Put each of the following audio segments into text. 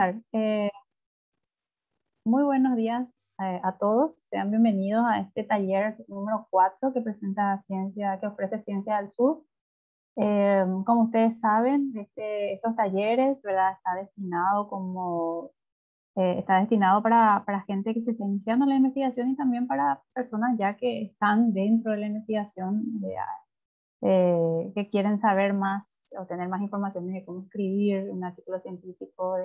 Eh, Muy buenos días a todos. Sean bienvenidos a este taller número 4 que presenta ciencia, que ofrece Ciencia del Sur. Como ustedes saben, estos talleres, ¿verdad? Está destinado para gente que se está iniciando en la investigación y también para personas ya que están dentro de la investigación, que quieren saber más o tener más información de cómo escribir un artículo científico,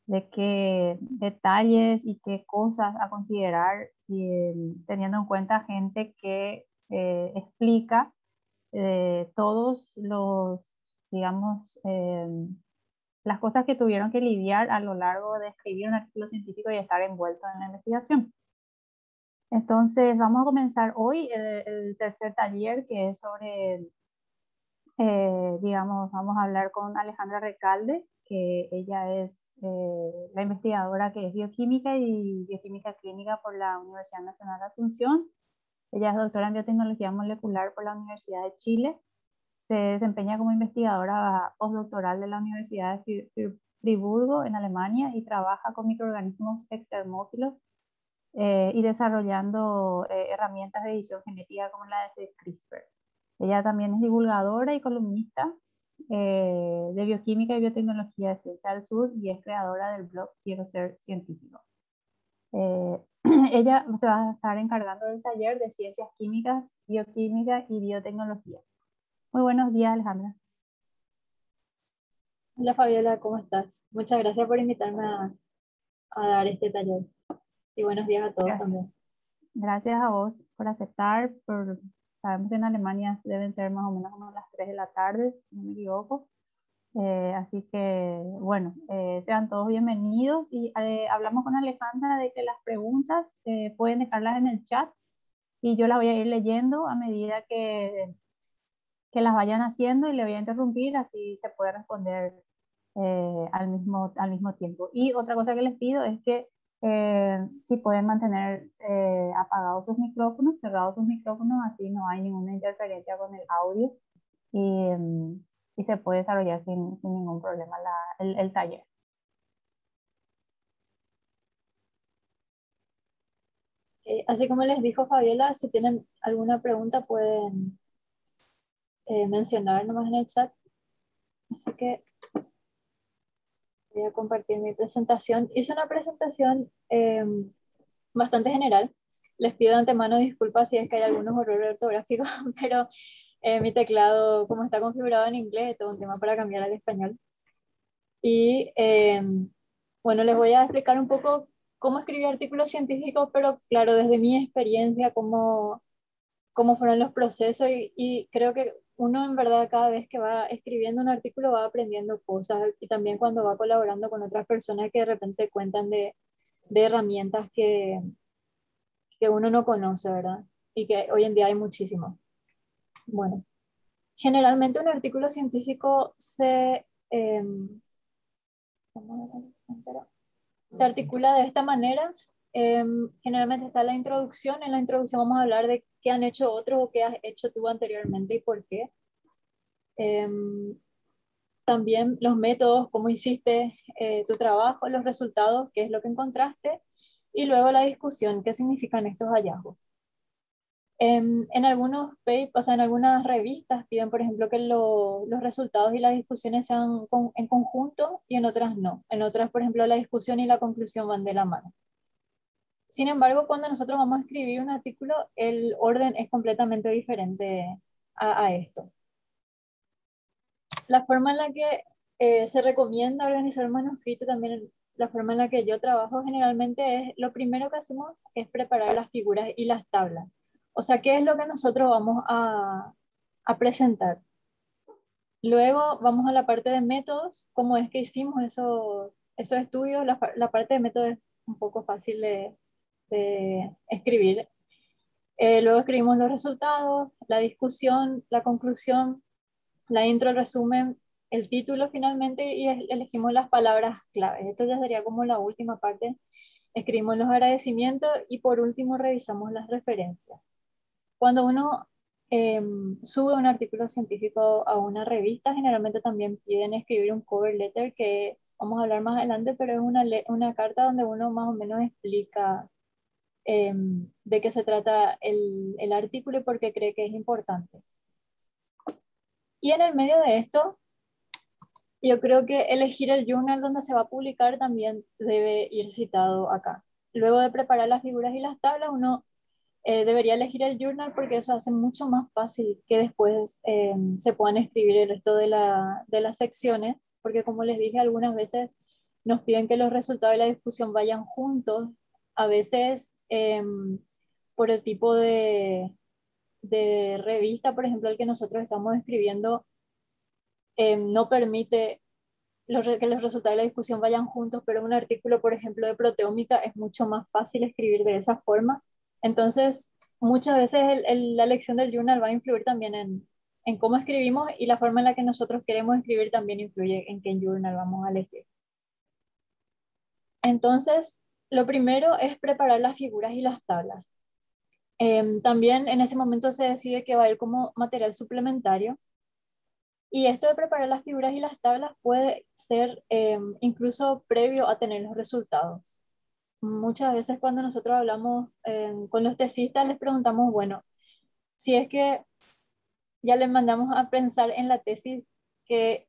de qué detalles y qué cosas a considerar, y teniendo en cuenta gente que explica todos los, digamos, las cosas que tuvieron que lidiar a lo largo de escribir un artículo científico y estar envuelto en la investigación. Entonces, vamos a comenzar hoy el tercer taller, que es sobre, digamos, vamos a hablar con Alejandra Recalde, que ella es la investigadora que es bioquímica y bioquímica clínica por la Universidad Nacional de Asunción. Ella es doctora en biotecnología molecular por la Universidad de Chile. Se desempeña como investigadora postdoctoral de la Universidad de Friburgo en Alemania y trabaja con microorganismos extermófilos y desarrollando herramientas de edición genética como la de CRISPR. Ella también es divulgadora y columnista de bioquímica y biotecnología de Ciencia del Sur y es creadora del blog Quiero Ser Científico. Eh, Ella se va a estar encargando del taller de Ciencias Químicas, Bioquímica y Biotecnología. Muy buenos días, Alejandra. Hola Fabiola, ¿cómo estás? Muchas gracias por invitarme a dar este taller y buenos días a todos Gracias. también. Gracias a vos por aceptar. Sabemos que en Alemania deben ser más o menos como las 3 de la tarde, si no me equivoco. Así que, bueno, sean todos bienvenidos y hablamos con Alejandra de que las preguntas pueden dejarlas en el chat y yo las voy a ir leyendo a medida que las vayan haciendo, y le voy a interrumpir, así se puede responder al mismo tiempo. Y otra cosa que les pido es que si pueden mantener apagados sus micrófonos, cerrados sus micrófonos, así no hay ninguna interferencia con el audio y, y se puede desarrollar sin ningún problema el taller. Así como les dijo Fabiola, si tienen alguna pregunta pueden mencionar nomás en el chat. Así que voy a compartir mi presentación. Hice una presentación bastante general. Les pido de antemano disculpas si es que hay algunos errores ortográficos, pero mi teclado, como está configurado en inglés, es todo un tema para cambiar al español. Y bueno, les voy a explicar un poco cómo escribí artículos científicos, pero claro, desde mi experiencia, cómo fueron los procesos y creo que uno en verdad cada vez que va escribiendo un artículo va aprendiendo cosas y también cuando va colaborando con otras personas que de repente cuentan de herramientas que uno no conoce, ¿verdad? Y que hoy en día hay muchísimo. Bueno, generalmente un artículo científico se articula de esta manera. Generalmente está la introducción. En la introducción vamos a hablar de qué han hecho otros o qué has hecho tú anteriormente y por qué. También los métodos, cómo hiciste tu trabajo, los resultados, qué es lo que encontraste, y luego la discusión, qué significan estos hallazgos. En algunos papers, o sea, en algunas revistas piden, por ejemplo, que los resultados y las discusiones sean en conjunto y en otras no. En otras, por ejemplo, la discusión y la conclusión van de la mano. Sin embargo, cuando nosotros vamos a escribir un artículo, el orden es completamente diferente a esto. La forma en la que se recomienda organizar un manuscrito, también la forma en la que yo trabajo generalmente es, lo primero que hacemos es preparar las figuras y las tablas. O sea, ¿qué es lo que nosotros vamos a presentar? Luego vamos a la parte de métodos, cómo es que hicimos esos estudios. La parte de métodos es un poco fácil de escribir. Luego escribimos los resultados, la discusión, la conclusión, la intro, el resumen, el título finalmente y elegimos las palabras claves. Esto ya sería como la última parte. Escribimos los agradecimientos y por último revisamos las referencias. Cuando uno sube un artículo científico a una revista, generalmente también piden escribir un cover letter que vamos a hablar más adelante, pero es una carta donde uno más o menos explica de qué se trata el artículo y por qué cree que es importante. Y en el medio de esto, yo creo que elegir el journal donde se va a publicar también debe ir citado acá. Luego de preparar las figuras y las tablas, uno debería elegir el journal porque eso hace mucho más fácil que después se puedan escribir el resto de las secciones, porque como les dije, algunas veces nos piden que los resultados de la discusión vayan juntos, a veces por el tipo de revista, por ejemplo, el que nosotros estamos escribiendo, no permite que los resultados de la discusión vayan juntos, pero un artículo, por ejemplo, de proteómica es mucho más fácil escribir de esa forma. Entonces, muchas veces la elección del journal va a influir también en cómo escribimos y la forma en la que nosotros queremos escribir también influye en qué journal vamos a elegir. Entonces, lo primero es preparar las figuras y las tablas. También en ese momento se decide que va a ir como material suplementario. Y esto de preparar las figuras y las tablas puede ser incluso previo a tener los resultados. Muchas veces cuando nosotros hablamos con los tesistas les preguntamos, bueno, si es que ya les mandamos a pensar en la tesis que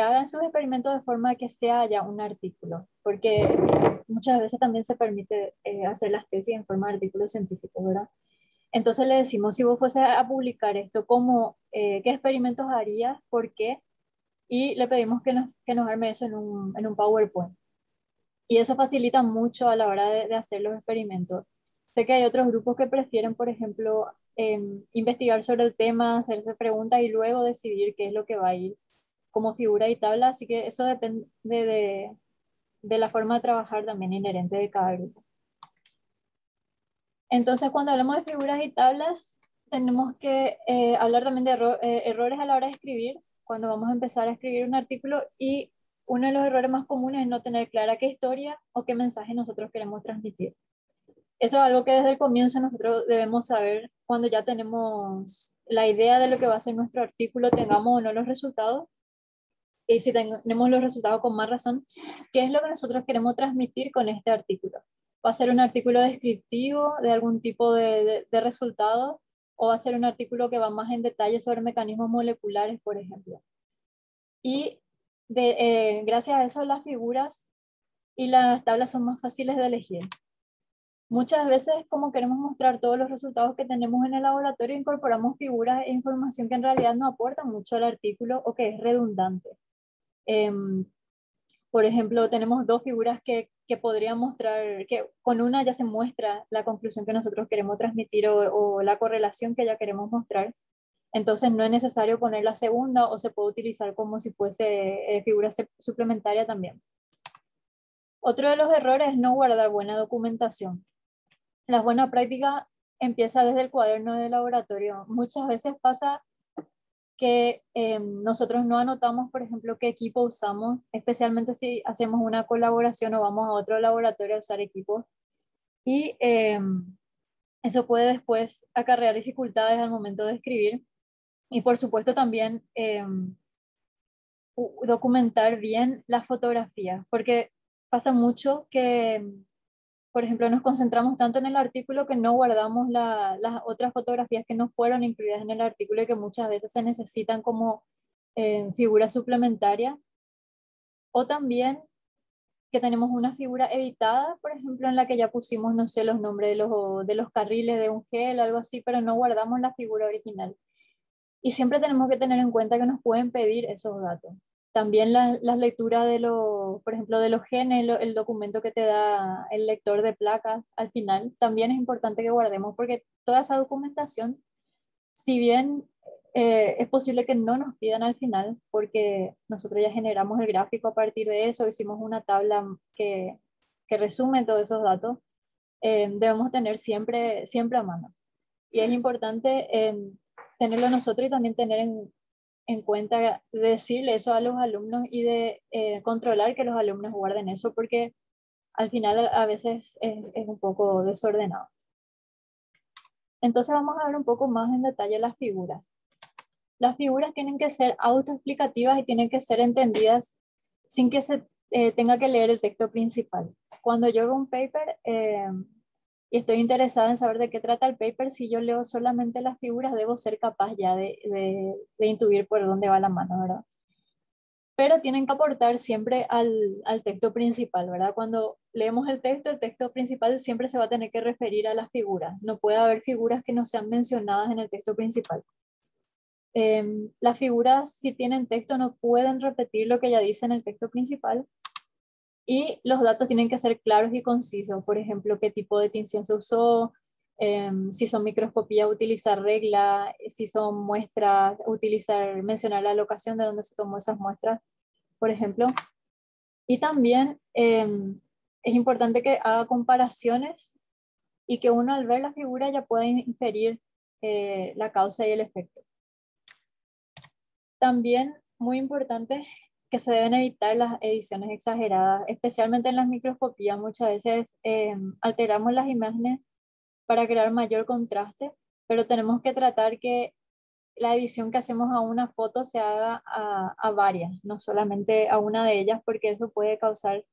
hagan sus experimentos de forma que sea ya un artículo, porque muchas veces también se permite hacer las tesis en forma de artículos científicos, ¿verdad? Entonces le decimos, si vos fuese a publicar esto, ¿qué experimentos harías? ¿Por qué? Y le pedimos que nos arme eso en un PowerPoint. Y eso facilita mucho a la hora de hacer los experimentos. Sé que hay otros grupos que prefieren, por ejemplo, investigar sobre el tema, hacerse preguntas y luego decidir qué es lo que va a ir como figura y tabla, así que eso depende de la forma de trabajar también inherente de cada grupo. Entonces, cuando hablamos de figuras y tablas, tenemos que hablar también de errores a la hora de escribir, cuando vamos a empezar a escribir un artículo, y uno de los errores más comunes es no tener clara qué historia o qué mensaje nosotros queremos transmitir. Eso es algo que desde el comienzo nosotros debemos saber cuando ya tenemos la idea de lo que va a ser nuestro artículo, tengamos o no los resultados, y si tenemos los resultados con más razón, qué es lo que nosotros queremos transmitir con este artículo. ¿Va a ser un artículo descriptivo de algún tipo de resultado o va a ser un artículo que va más en detalle sobre mecanismos moleculares, por ejemplo? Y gracias a eso las figuras y las tablas son más fáciles de elegir. Muchas veces, como queremos mostrar todos los resultados que tenemos en el laboratorio, incorporamos figuras e información que en realidad no aportan mucho al artículo o que es redundante. Por ejemplo, tenemos dos figuras que podrían mostrar, que con una ya se muestra la conclusión que nosotros queremos transmitir o la correlación que ya queremos mostrar. Entonces no es necesario poner la segunda o se puede utilizar como si fuese figura suplementaria también. Otro de los errores es no guardar buena documentación. La buena práctica empieza desde el cuaderno de laboratorio. Muchas veces pasa que nosotros no anotamos, por ejemplo, qué equipo usamos, especialmente si hacemos una colaboración o vamos a otro laboratorio a usar equipos. Y eso puede después acarrear dificultades al momento de escribir. Y por supuesto también documentar bien las fotografías, porque pasa mucho que, por ejemplo, nos concentramos tanto en el artículo que no guardamos las otras fotografías que no fueron incluidas en el artículo y que muchas veces se necesitan como figura suplementaria. O también que tenemos una figura editada, por ejemplo, en la que ya pusimos, no sé, los nombres de los carriles de un gel, algo así, pero no guardamos la figura original. Y siempre tenemos que tener en cuenta que nos pueden pedir esos datos. También las lecturas por ejemplo, de los genes, el documento que te da el lector de placas al final, también es importante que guardemos porque toda esa documentación, si bien es posible que no nos pidan al final, porque nosotros ya generamos el gráfico a partir de eso, hicimos una tabla que resume todos esos datos, debemos tener siempre a mano. Y es importante tenerlo nosotros y también tener en cuenta decirle eso a los alumnos y de controlar que los alumnos guarden eso, porque al final a veces es un poco desordenado. Entonces vamos a ver un poco más en detalle las figuras. Las figuras tienen que ser autoexplicativas y tienen que ser entendidas sin que se tenga que leer el texto principal. Cuando yo veo un paper y estoy interesada en saber de qué trata el paper, si yo leo solamente las figuras, debo ser capaz ya de intuir por dónde va la mano, ¿verdad? Pero tienen que aportar siempre al texto principal, ¿verdad? Cuando leemos el texto principal siempre se va a tener que referir a las figuras. No puede haber figuras que no sean mencionadas en el texto principal. Las figuras, si tienen texto, no pueden repetir lo que ya dice en el texto principal. Y los datos tienen que ser claros y concisos. Por ejemplo, qué tipo de tinción se usó, si son microscopía, utilizar regla, si son muestras, mencionar la locación de donde se tomó esas muestras, por ejemplo. Y también es importante que haga comparaciones y que uno al ver la figura ya pueda inferir la causa y el efecto. También muy importante que se deben evitar las ediciones exageradas, especialmente en las microscopías. Muchas veces alteramos las imágenes para crear mayor contraste, pero tenemos que tratar que la edición que hacemos a una foto se haga a varias, no solamente a una de ellas, porque eso puede causar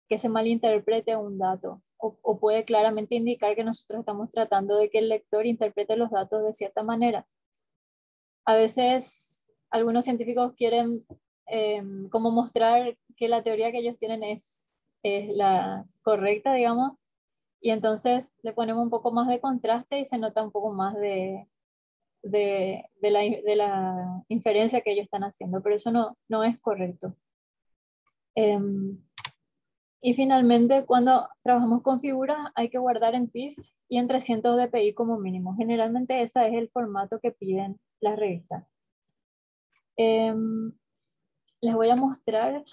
que se malinterprete un dato o puede claramente indicar que nosotros estamos tratando de que el lector interprete los datos de cierta manera. A veces algunos científicos quieren como mostrar que la teoría que ellos tienen es la correcta, digamos, y entonces le ponemos un poco más de contraste y se nota un poco más de la inferencia que ellos están haciendo, pero eso no es correcto. Y finalmente, cuando trabajamos con figuras, hay que guardar en TIFF y en 300 dpi como mínimo. Generalmente ese es el formato que piden las revistas. Les voy a mostrar.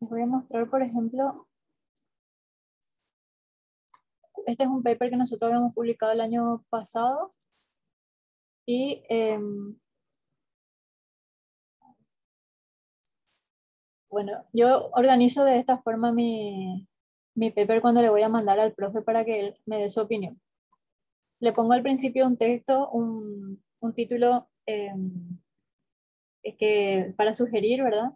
Les voy a mostrar, por ejemplo, este es un paper que nosotros habíamos publicado el año pasado y bueno, yo organizo de esta forma mi paper cuando le voy a mandar al profe para que él me dé su opinión. Le pongo al principio un texto, un título para sugerir, ¿verdad?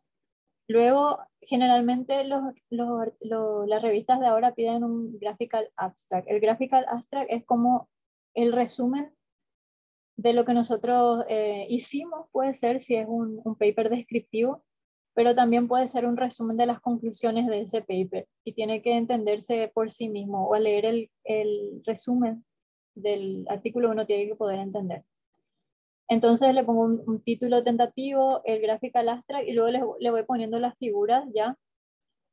Luego, generalmente las revistas de ahora piden un graphical abstract. El graphical abstract es como el resumen de lo que nosotros hicimos, puede ser si es un paper descriptivo, pero también puede ser un resumen de las conclusiones de ese paper y tiene que entenderse por sí mismo o al leer el resumen del artículo uno tiene que poder entender. Entonces le pongo un título tentativo, el graphical abstract y luego le voy poniendo las figuras ya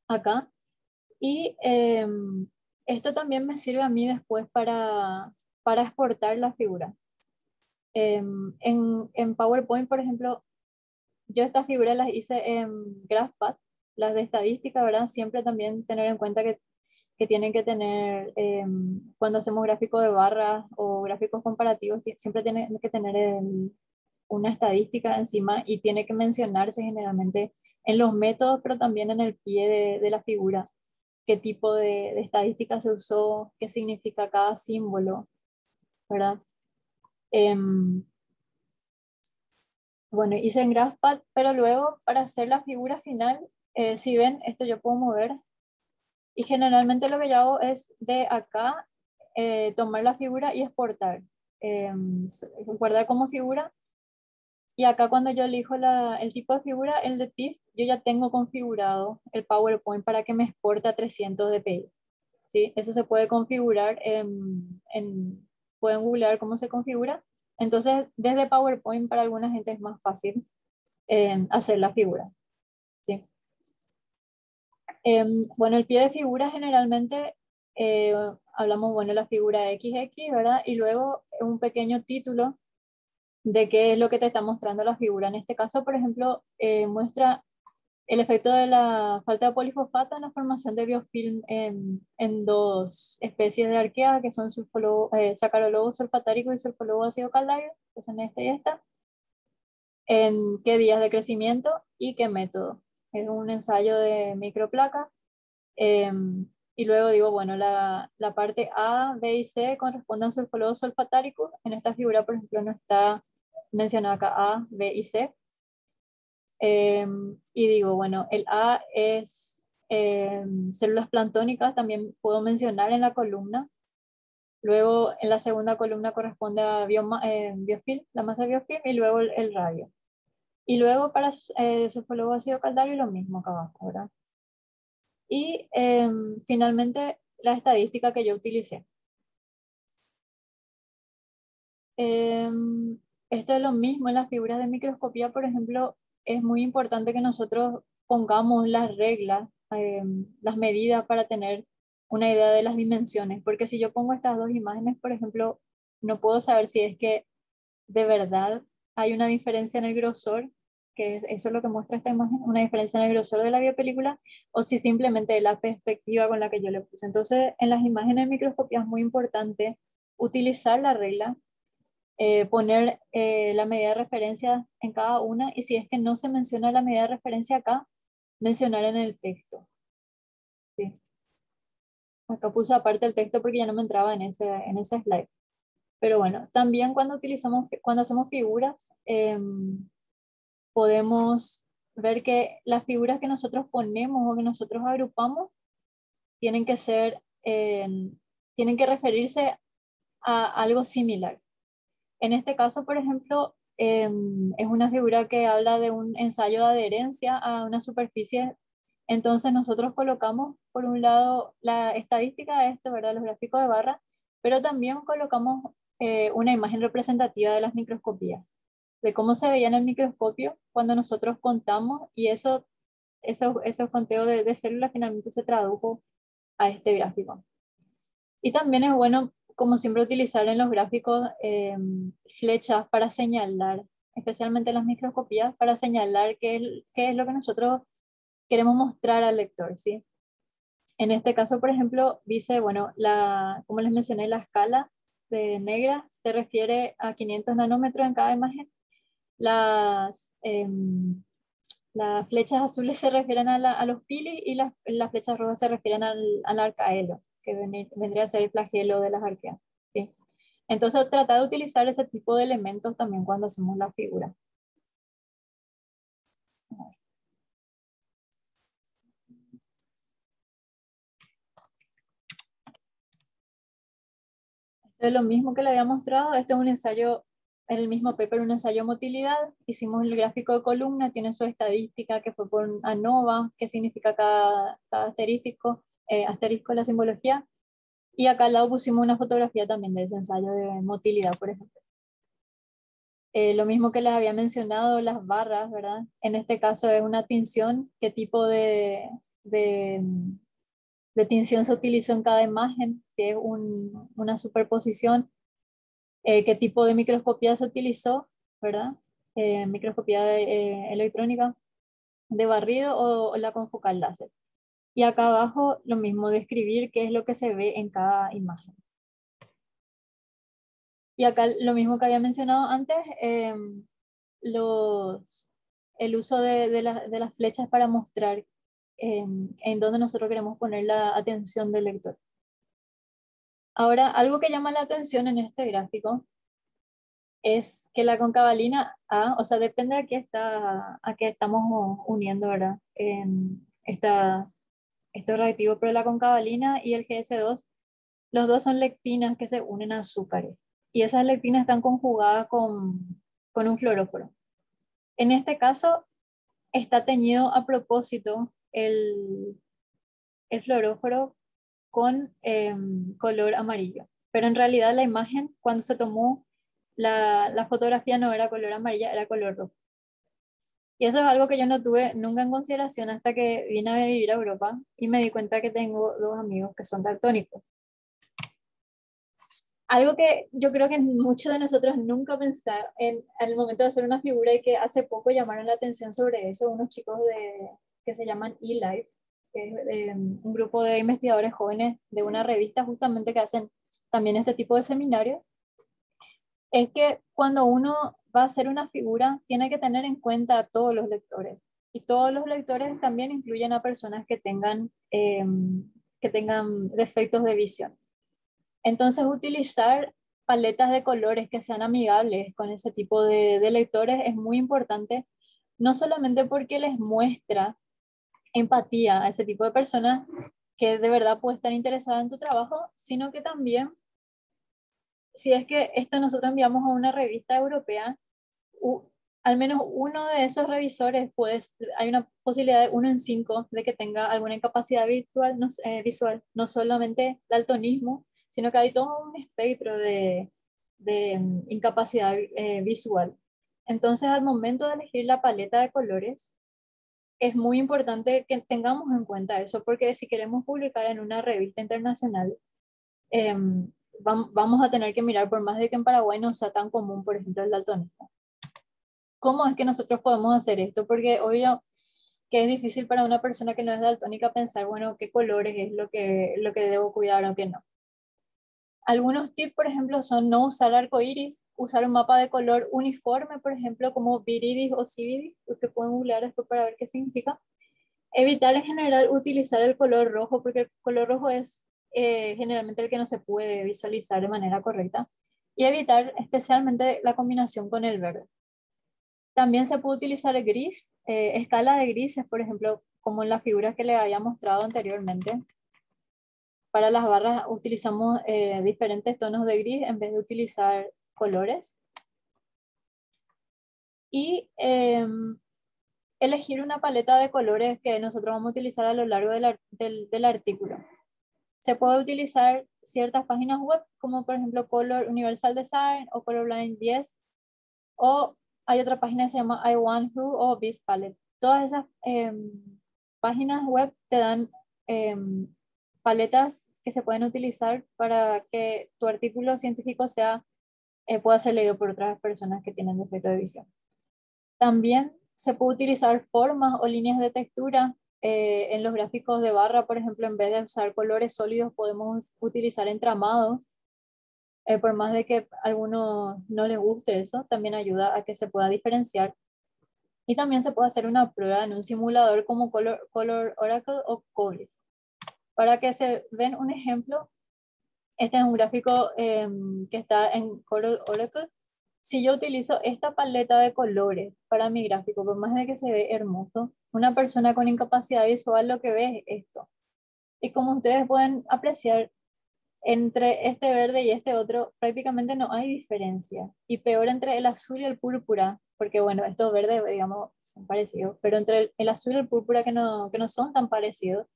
acá. Y esto también me sirve a mí después para exportar la figura. En PowerPoint, por ejemplo, yo estas figuras las hice en GraphPad, las de estadística, ¿verdad? Siempre también tener en cuenta que tienen que tener, cuando hacemos gráficos de barras o gráficos comparativos, siempre tienen que tener una estadística encima y tiene que mencionarse generalmente en los métodos, pero también en el pie de la figura, qué tipo de estadística se usó, qué significa cada símbolo, ¿verdad? Bueno, hice en GraphPad, pero luego para hacer la figura final, si ven, esto yo puedo mover. Y generalmente lo que yo hago es de acá tomar la figura y exportar. Guardar como figura. Y acá cuando yo elijo el tipo de figura, el de TIFF, yo ya tengo configurado el PowerPoint para que me exporte a 300 dpi. ¿Sí? Eso se puede configurar, pueden googlear cómo se configura. Entonces, desde PowerPoint para alguna gente es más fácil hacer la figura. ¿Sí? Bueno, el pie de figura generalmente hablamos, bueno, la figura XX, ¿verdad? Y luego un pequeño título de qué es lo que te está mostrando la figura. En este caso, por ejemplo, muestra el efecto de la falta de polifosfato en la formación de biofilm en dos especies de arquea, que son sacarolobo sulfatárico y sulfolobo ácido caldario, que son esta y esta. En qué días de crecimiento y qué método. Es un ensayo de microplaca. Y luego digo, bueno, la parte A, B y C corresponden a solfólogos olfatáricos. En esta figura, por ejemplo, no está mencionado acá A, B y C. Y digo, bueno, el A es células planctónicas, también puedo mencionar en la columna. Luego, en la segunda columna corresponde a biofilm, la masa biofilm, y luego el radio. Y luego para solfólogo ácido caldario lo mismo acá abajo, ¿verdad? Y finalmente la estadística que yo utilicé. Esto es lo mismo en las figuras de microscopía, por ejemplo, es muy importante que nosotros pongamos las reglas, las medidas para tener una idea de las dimensiones, porque si yo pongo estas dos imágenes, por ejemplo, no puedo saber si es que de verdad hay una diferencia en el grosor, eso es lo que muestra esta imagen, una diferencia en el grosor de la biopelícula, o si simplemente la perspectiva con la que yo le puse. Entonces, en las imágenes de microscopía es muy importante utilizar la regla, poner la medida de referencia en cada una, y si es que no se menciona la medida de referencia acá, mencionar en el texto. ¿Sí? Acá puse aparte el texto porque ya no me entraba en ese slide. Pero bueno, también cuando hacemos figuras, podemos ver que las figuras que nosotros ponemos o que nosotros agrupamos tienen que ser, tienen que referirse a algo similar. En este caso, por ejemplo, es una figura que habla de un ensayo de adherencia a una superficie. Entonces nosotros colocamos, por un lado, la estadística de esto, ¿verdad? Los gráficos de barra, pero también colocamos una imagen representativa de las microscopías, de cómo se veía en el microscopio cuando nosotros contamos, y esos conteos de células finalmente se tradujo a este gráfico. Y también es bueno, como siempre, utilizar en los gráficos flechas para señalar, especialmente en las microscopías, para señalar qué es lo que nosotros queremos mostrar al lector, ¿sí? En este caso, por ejemplo, dice, bueno, como les mencioné, la escala de negra se refiere a 500 nanómetros en cada imagen. Las flechas azules se refieren a los pili, y las flechas rojas se refieren al arcaelo, que vendría a ser el flagelo de las arqueas. ¿Sí? Entonces, trata de utilizar ese tipo de elementos también cuando hacemos la figura. Esto es lo mismo que le había mostrado. Este es un ensayo, en el mismo paper, un ensayo de motilidad. Hicimos el gráfico de columna, tiene su estadística que fue por ANOVA, que significa cada asterístico, asterisco la simbología. Y acá al lado pusimos una fotografía también de ese ensayo de motilidad, por ejemplo. Lo mismo que les había mencionado, las barras, ¿verdad? En este caso es una tinción, qué tipo de, de tinción se utilizó en cada imagen, si es una superposición, qué tipo de microscopía se utilizó, ¿verdad? Microscopía electrónica de barrido o la confocal láser. Y acá abajo lo mismo, describir qué es lo que se ve en cada imagen. Y acá lo mismo que había mencionado antes, el uso de las flechas para mostrar en dónde nosotros queremos poner la atención del lector. Ahora, algo que llama la atención en este gráfico es que la concavalina A, o sea, depende a qué estamos uniendo, ¿verdad? Estos reactivos, pero la concavalina y el GS2, los dos son lectinas que se unen a azúcares. Y esas lectinas están conjugadas con un fluoróforo. En este caso, está teñido a propósito el fluoróforo con color amarillo. Pero en realidad la imagen, cuando se tomó la fotografía, no era color amarilla, era color rojo. Y eso es algo que yo no tuve nunca en consideración hasta que vine a vivir a Europa y me di cuenta que tengo dos amigos que son daltónicos. Algo que yo creo que muchos de nosotros nunca pensaron en el momento de hacer una figura, y que hace poco llamaron la atención sobre eso, unos chicos que se llaman eLife, que es un grupo de investigadores jóvenes de una revista justamente que hacen también este tipo de seminarios, es que cuando uno va a hacer una figura tiene que tener en cuenta a todos los lectores, y todos los lectores también incluyen a personas que tengan que tengan defectos de visión. Entonces, utilizar paletas de colores que sean amigables con ese tipo de lectores es muy importante, no solamente porque les muestra empatía a ese tipo de personas que de verdad puede estar interesada en tu trabajo, sino que también, si es que esto nosotros enviamos a una revista europea, al menos uno de esos revisores, pues hay una posibilidad de 1 en 5 de que tenga alguna incapacidad visual, no solamente daltonismo, sino que hay todo un espectro de incapacidad visual. Entonces, al momento de elegir la paleta de colores, es muy importante que tengamos en cuenta eso, porque si queremos publicar en una revista internacional, eh, vamos a tener que mirar, por más de que en Paraguay no sea tan común, por ejemplo, el daltonismo. ¿Cómo es que nosotros podemos hacer esto? Porque obvio que es difícil para una persona que no es daltónica pensar, bueno, qué colores es lo que debo cuidar o qué no. Algunos tips, por ejemplo, son no usar arcoíris, usar un mapa de color uniforme, por ejemplo, como Viridis o Cividis, que pueden googlear esto para ver qué significa. Evitar en general utilizar el color rojo, porque el color rojo es generalmente el que no se puede visualizar de manera correcta. Y evitar especialmente la combinación con el verde. También se puede utilizar el gris, escala de grises, por ejemplo, como en las figuras que les había mostrado anteriormente. Para las barras utilizamos diferentes tonos de gris en vez de utilizar colores. Y elegir una paleta de colores que nosotros vamos a utilizar a lo largo del artículo. Se puede utilizar ciertas páginas web, como por ejemplo Color Universal Design o Colorblind 10, o hay otra página que se llama I Want Who o Beast Palette. Todas esas páginas web te dan paletas que se pueden utilizar para que tu artículo científico pueda ser leído por otras personas que tienen defecto de visión. También se puede utilizar formas o líneas de textura. En los gráficos de barra, por ejemplo, en vez de usar colores sólidos, podemos utilizar entramados. Por más de que a algunos no les guste eso, también ayuda a que se pueda diferenciar. Y también se puede hacer una prueba en un simulador como Color Oracle o Cobris. Para que se den un ejemplo, este es un gráfico que está en Color Oracle. Si yo utilizo esta paleta de colores para mi gráfico, por más de que se ve hermoso, una persona con incapacidad visual lo que ve es esto. Y como ustedes pueden apreciar, entre este verde y este otro prácticamente no hay diferencia. Y peor entre el azul y el púrpura, porque bueno, estos verdes, digamos, son parecidos, pero entre el azul y el púrpura que no son tan parecidos,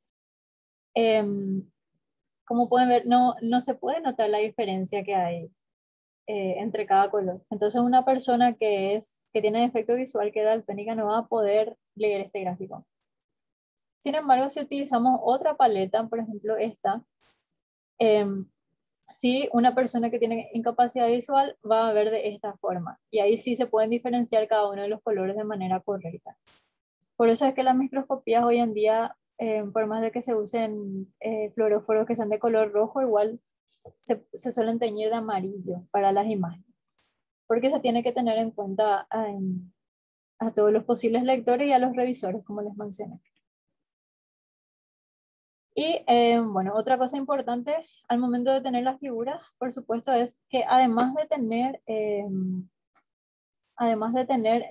como pueden ver, no se puede notar la diferencia que hay entre cada color. Entonces una persona que tiene defecto visual, que es daltónica, no va a poder leer este gráfico. Sin embargo, si utilizamos otra paleta, por ejemplo esta, si una persona que tiene incapacidad visual va a ver de esta forma. Y ahí sí se pueden diferenciar cada uno de los colores de manera correcta. Por eso es que las microscopías hoy en día, por más de que se usen fluoróforos que sean de color rojo, igual se suelen teñir de amarillo para las imágenes. Porque se tiene que tener en cuenta a todos los posibles lectores y a los revisores, como les mencioné. Y bueno, otra cosa importante al momento de tener las figuras, por supuesto, es que además de tener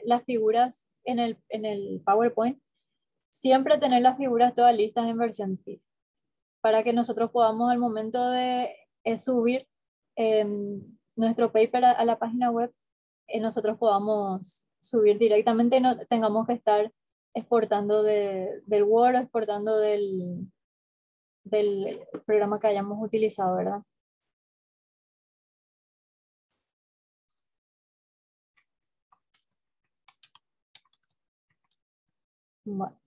las figuras en el PowerPoint, siempre tener las figuras todas listas en versión TIFF, para que nosotros podamos al momento de subir nuestro paper a la página web, nosotros podamos subir directamente y no tengamos que estar exportando del Word o exportando del programa que hayamos utilizado, ¿verdad? Bueno.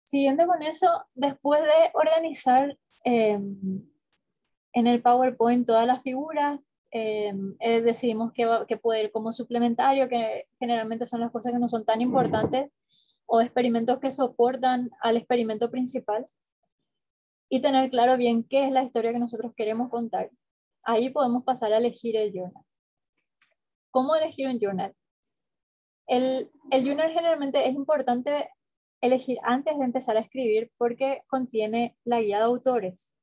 Siguiendo con eso, después de organizar en el PowerPoint todas las figuras, decidimos que puede ir como suplementario, que generalmente son las cosas que no son tan importantes, o experimentos que soportan al experimento principal, y tener claro bien qué es la historia que nosotros queremos contar. Ahí podemos pasar a elegir el journal. ¿Cómo elegir un journal? El journal generalmente es importante elegir antes de empezar a escribir porque contiene la guía de autores.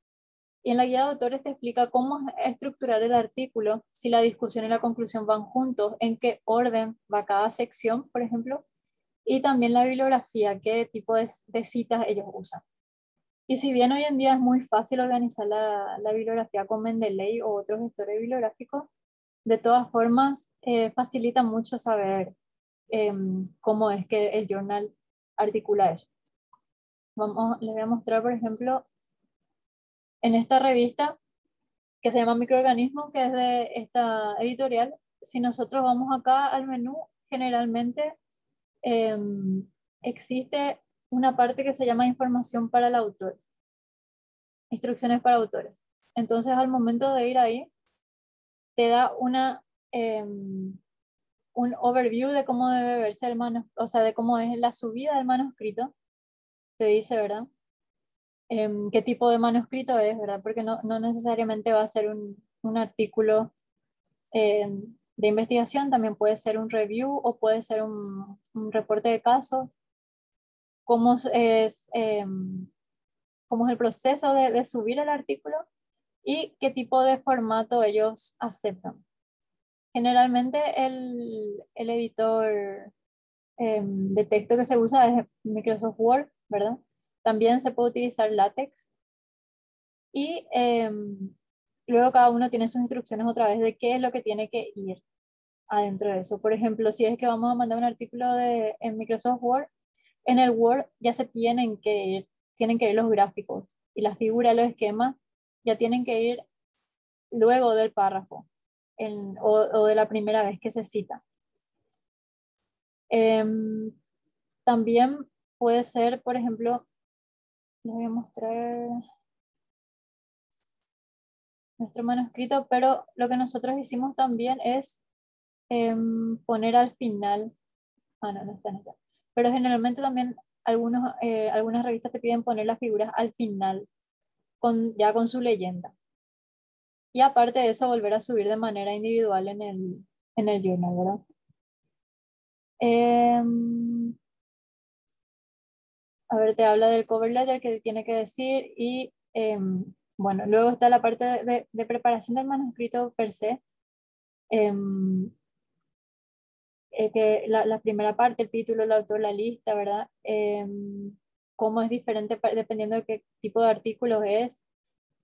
Y en la guía de autores te explica cómo estructurar el artículo, si la discusión y la conclusión van juntos, en qué orden va cada sección, por ejemplo, y también la bibliografía, qué tipo de citas ellos usan. Y si bien hoy en día es muy fácil organizar la bibliografía con Mendeley o otros gestores bibliográficos, de todas formas facilita mucho saber cómo es que el journal articula eso. Les voy a mostrar, por ejemplo, en esta revista que se llama Microorganismos, que es de esta editorial. Si nosotros vamos acá al menú, generalmente existe una parte que se llama información para el autor, instrucciones para autores. Entonces, al momento de ir ahí, te da un overview de cómo debe verse el manuscrito, o sea, de cómo es la subida del manuscrito. Te dice, ¿verdad? Qué tipo de manuscrito es, ¿verdad? Porque no necesariamente va a ser un artículo de investigación, también puede ser un review o puede ser un reporte de caso. Cómo cómo es el proceso de subir el artículo y qué tipo de formato ellos aceptan. Generalmente el editor de texto que se usa es Microsoft Word, ¿verdad? También se puede utilizar LaTeX y luego cada uno tiene sus instrucciones otra vez de qué es lo que tiene que ir adentro de eso. Por ejemplo, si es que vamos a mandar un artículo en Microsoft Word, en el Word ya se tienen que ir los gráficos y las figuras, los esquemas, ya tienen que ir luego del párrafo o de la primera vez que se cita. También puede ser, por ejemplo, les voy a mostrar nuestro manuscrito, pero lo que nosotros hicimos también es poner al final, no está, no está. Pero generalmente también algunas revistas te piden poner las figuras al final, ya con su leyenda. Y aparte de eso, volver a subir de manera individual en el journal, ¿verdad? A ver, te habla del cover letter que tiene que decir y bueno, luego está la parte de preparación del manuscrito per se. Que la primera parte, el título, el autor, la lista, ¿verdad? Cómo es diferente dependiendo de qué tipo de artículo es,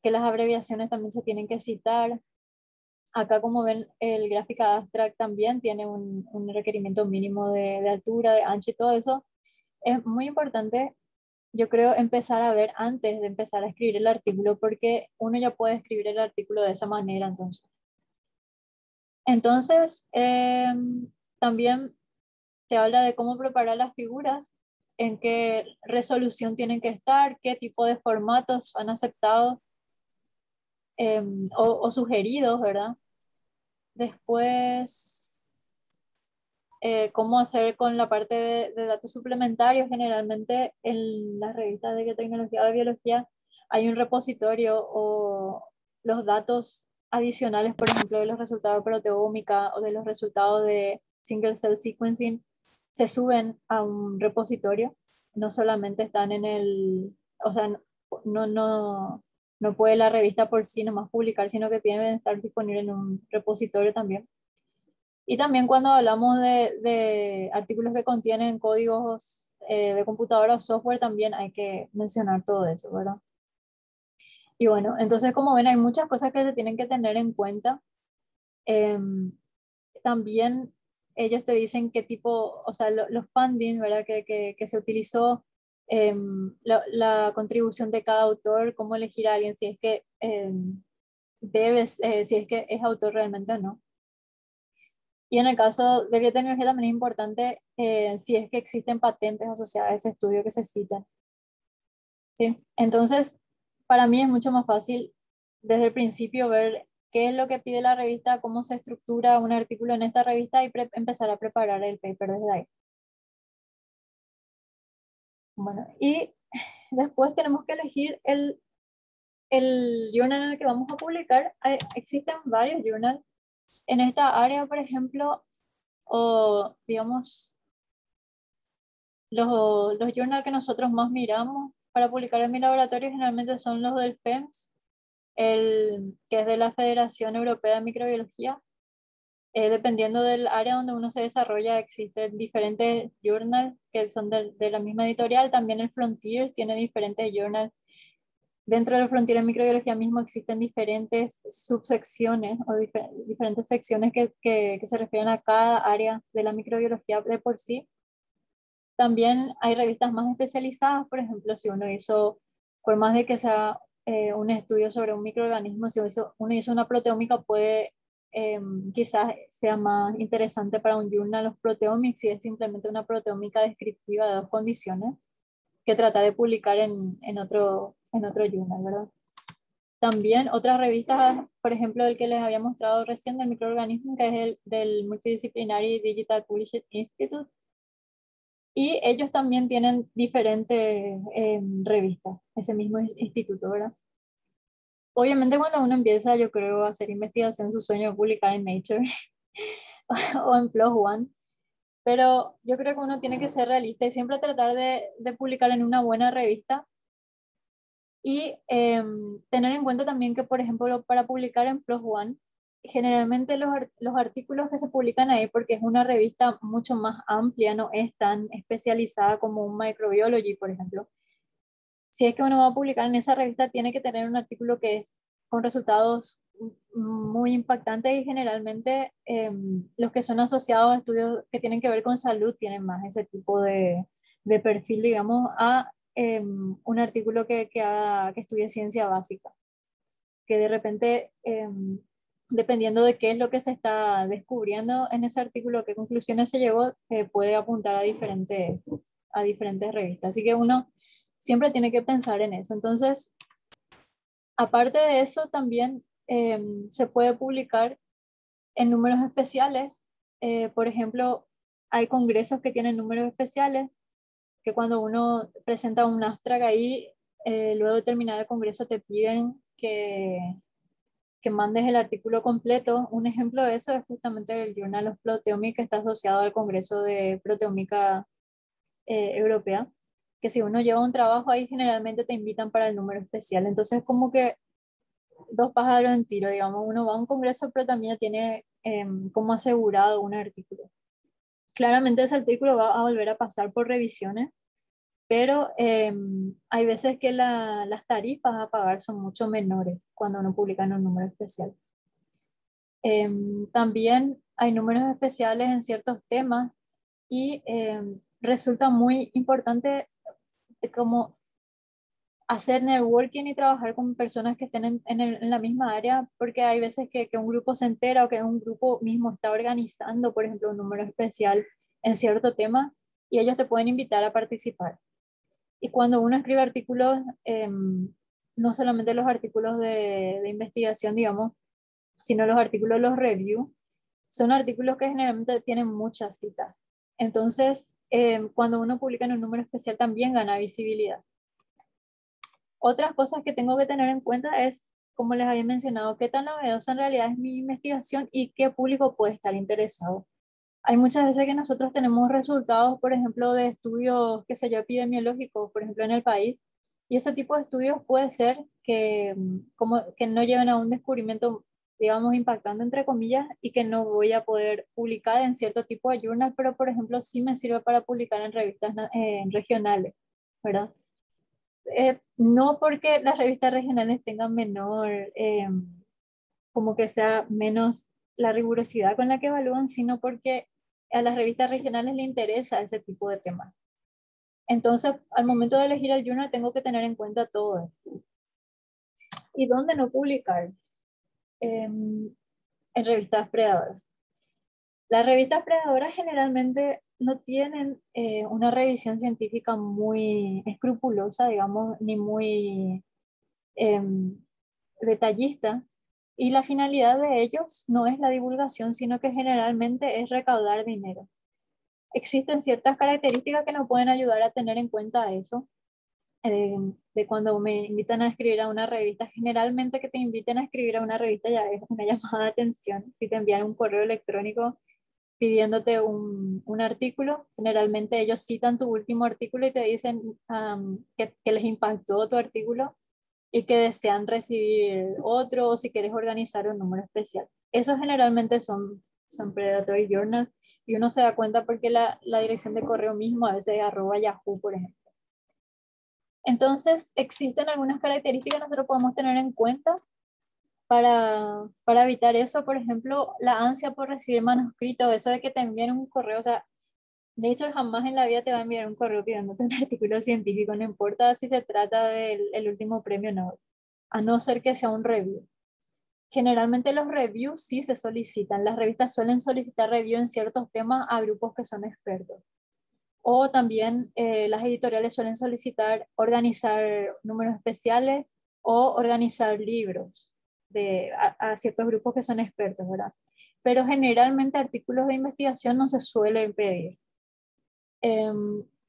que las abreviaciones también se tienen que citar. Acá, como ven, el Graphic Abstract también tiene un requerimiento mínimo de altura, de ancho y todo eso. Es muy importante, yo creo, empezar a ver antes de empezar a escribir el artículo, porque uno ya puede escribir el artículo de esa manera, entonces. Entonces, también te habla de cómo preparar las figuras, en qué resolución tienen que estar, qué tipo de formatos han aceptado o sugeridos, ¿verdad? Después, cómo hacer con la parte de datos suplementarios. Generalmente en las revistas de biotecnología o de biología hay un repositorio o los datos adicionales, por ejemplo, de los resultados de proteómica o de los resultados de single cell sequencing, se suben a un repositorio, no solamente están o sea, no puede la revista por sí nomás publicar, sino que tiene que estar disponible en un repositorio también. Y también cuando hablamos de artículos que contienen códigos de computadora o software, también hay que mencionar todo eso, ¿verdad? Y bueno, entonces como ven, hay muchas cosas que se tienen que tener en cuenta. También ellos te dicen qué tipo, o sea, los funding, ¿verdad? Que se utilizó, la contribución de cada autor, cómo elegir a alguien, si es que si es que es autor realmente o no. Y en el caso de biotecnología también es importante si es que existen patentes asociadas a ese estudio que se citan. ¿Sí? Entonces, para mí es mucho más fácil desde el principio ver qué es lo que pide la revista, cómo se estructura un artículo en esta revista y empezar a preparar el paper desde ahí. Bueno, y después tenemos que elegir el journal en el que vamos a publicar. Existen varios journals. En esta área, por ejemplo, o digamos, los journals que nosotros más miramos para publicar en mi laboratorio generalmente son los del PEMS, que es de la Federación Europea de Microbiología. Dependiendo del área donde uno se desarrolla, existen diferentes journals que son de la misma editorial. También el Frontier tiene diferentes journals. Dentro del Frontier en Microbiología mismo existen diferentes subsecciones o diferentes secciones que se refieren a cada área de la microbiología de por sí. También hay revistas más especializadas, por ejemplo, si uno hizo, por más de que sea un estudio sobre un microorganismo, si uno hizo una proteómica, puede quizás sea más interesante para un journal of proteomics si es simplemente una proteómica descriptiva de dos condiciones que trata de publicar en otro journal, ¿verdad? También otras revistas, por ejemplo, el que les había mostrado recién del microorganismo, que es el del Multidisciplinary Digital Publishing Institute, y ellos también tienen diferentes revistas, ese mismo instituto, ¿verdad? Obviamente cuando uno empieza, yo creo, a hacer investigación, su sueño es publicar en Nature o en PLOS ONE, pero yo creo que uno tiene que ser realista y siempre tratar de publicar en una buena revista y tener en cuenta también que, por ejemplo, para publicar en PLOS ONE, generalmente los artículos que se publican ahí, porque es una revista mucho más amplia, no es tan especializada como un Microbiology, por ejemplo. Si es que uno va a publicar en esa revista, tiene que tener un artículo que es con resultados muy impactantes y generalmente los que son asociados a estudios que tienen que ver con salud tienen más ese tipo de perfil, digamos, a un artículo que estudie ciencia básica, que de repente, dependiendo de qué es lo que se está descubriendo en ese artículo, qué conclusiones se llegó, puede apuntar a diferentes revistas. Así que uno siempre tiene que pensar en eso. Entonces, aparte de eso, también se puede publicar en números especiales. Por ejemplo, hay congresos que tienen números especiales, que cuando uno presenta un abstract ahí, luego de terminar el congreso te piden que mandes el artículo completo. Un ejemplo de eso es justamente el Journal of Proteomics, que está asociado al Congreso de Proteómica Europea, que si uno lleva un trabajo ahí, generalmente te invitan para el número especial. Entonces, como que dos pájaros en tiro, digamos, uno va a un congreso, pero también tiene como asegurado un artículo. Claramente ese artículo va a volver a pasar por revisiones, pero hay veces que las tarifas a pagar son mucho menores cuando uno publica en un número especial. También hay números especiales en ciertos temas y resulta muy importante como hacer networking y trabajar con personas que estén en la misma área, porque hay veces que un grupo se entera o que un grupo mismo está organizando, por ejemplo, un número especial en cierto tema y ellos te pueden invitar a participar. Y cuando uno escribe artículos, no solamente los artículos de investigación, digamos, sino los artículos, los review, son artículos que generalmente tienen muchas citas. Entonces, cuando uno publica en un número especial también gana visibilidad. Otras cosas que tengo que tener en cuenta es, como les había mencionado, qué tan novedosa en realidad es mi investigación y qué público puede estar interesado. Hay muchas veces que nosotros tenemos resultados, por ejemplo, de estudios, qué sé yo, epidemiológicos, por ejemplo, en el país, y ese tipo de estudios puede ser como que no lleven a un descubrimiento, digamos, impactante, entre comillas, y que no voy a poder publicar en cierto tipo de journal, pero, por ejemplo, sí me sirve para publicar en revistas regionales, ¿verdad? No porque las revistas regionales tengan menor, como que sea menos la rigurosidad con la que evalúan, sino porque a las revistas regionales les interesa ese tipo de temas. Entonces, al momento de elegir el journal, tengo que tener en cuenta todo esto. ¿Y dónde no publicar? En revistas predadoras. Las revistas predadoras generalmente no tienen una revisión científica muy escrupulosa, digamos, ni muy detallista, y la finalidad de ellos no es la divulgación, sino que generalmente es recaudar dinero. Existen ciertas características que nos pueden ayudar a tener en cuenta eso. De cuando me invitan a escribir a una revista, generalmente que te inviten a escribir a una revista ya es una llamada de atención. Si te envían un correo electrónico, pidiéndote un artículo. Generalmente ellos citan tu último artículo y te dicen que les impactó tu artículo y que desean recibir otro o si quieres organizar un número especial. Esos generalmente son predatory journals y uno se da cuenta porque la dirección de correo mismo a veces es @yahoo, por ejemplo. Entonces, existen algunas características que nosotros podemos tener en cuenta para evitar eso. Por ejemplo, la ansia por recibir manuscritos, eso de que te envíen un correo, o sea, Nature jamás en la vida te va a enviar un correo pidiéndote un artículo científico, no importa si se trata del el último premio Nobel, a no ser que sea un review. Generalmente los reviews sí se solicitan, las revistas suelen solicitar review en ciertos temas a grupos que son expertos. O también las editoriales suelen solicitar organizar números especiales o organizar libros a ciertos grupos que son expertos, ¿verdad? Pero generalmente artículos de investigación no se suelen pedir.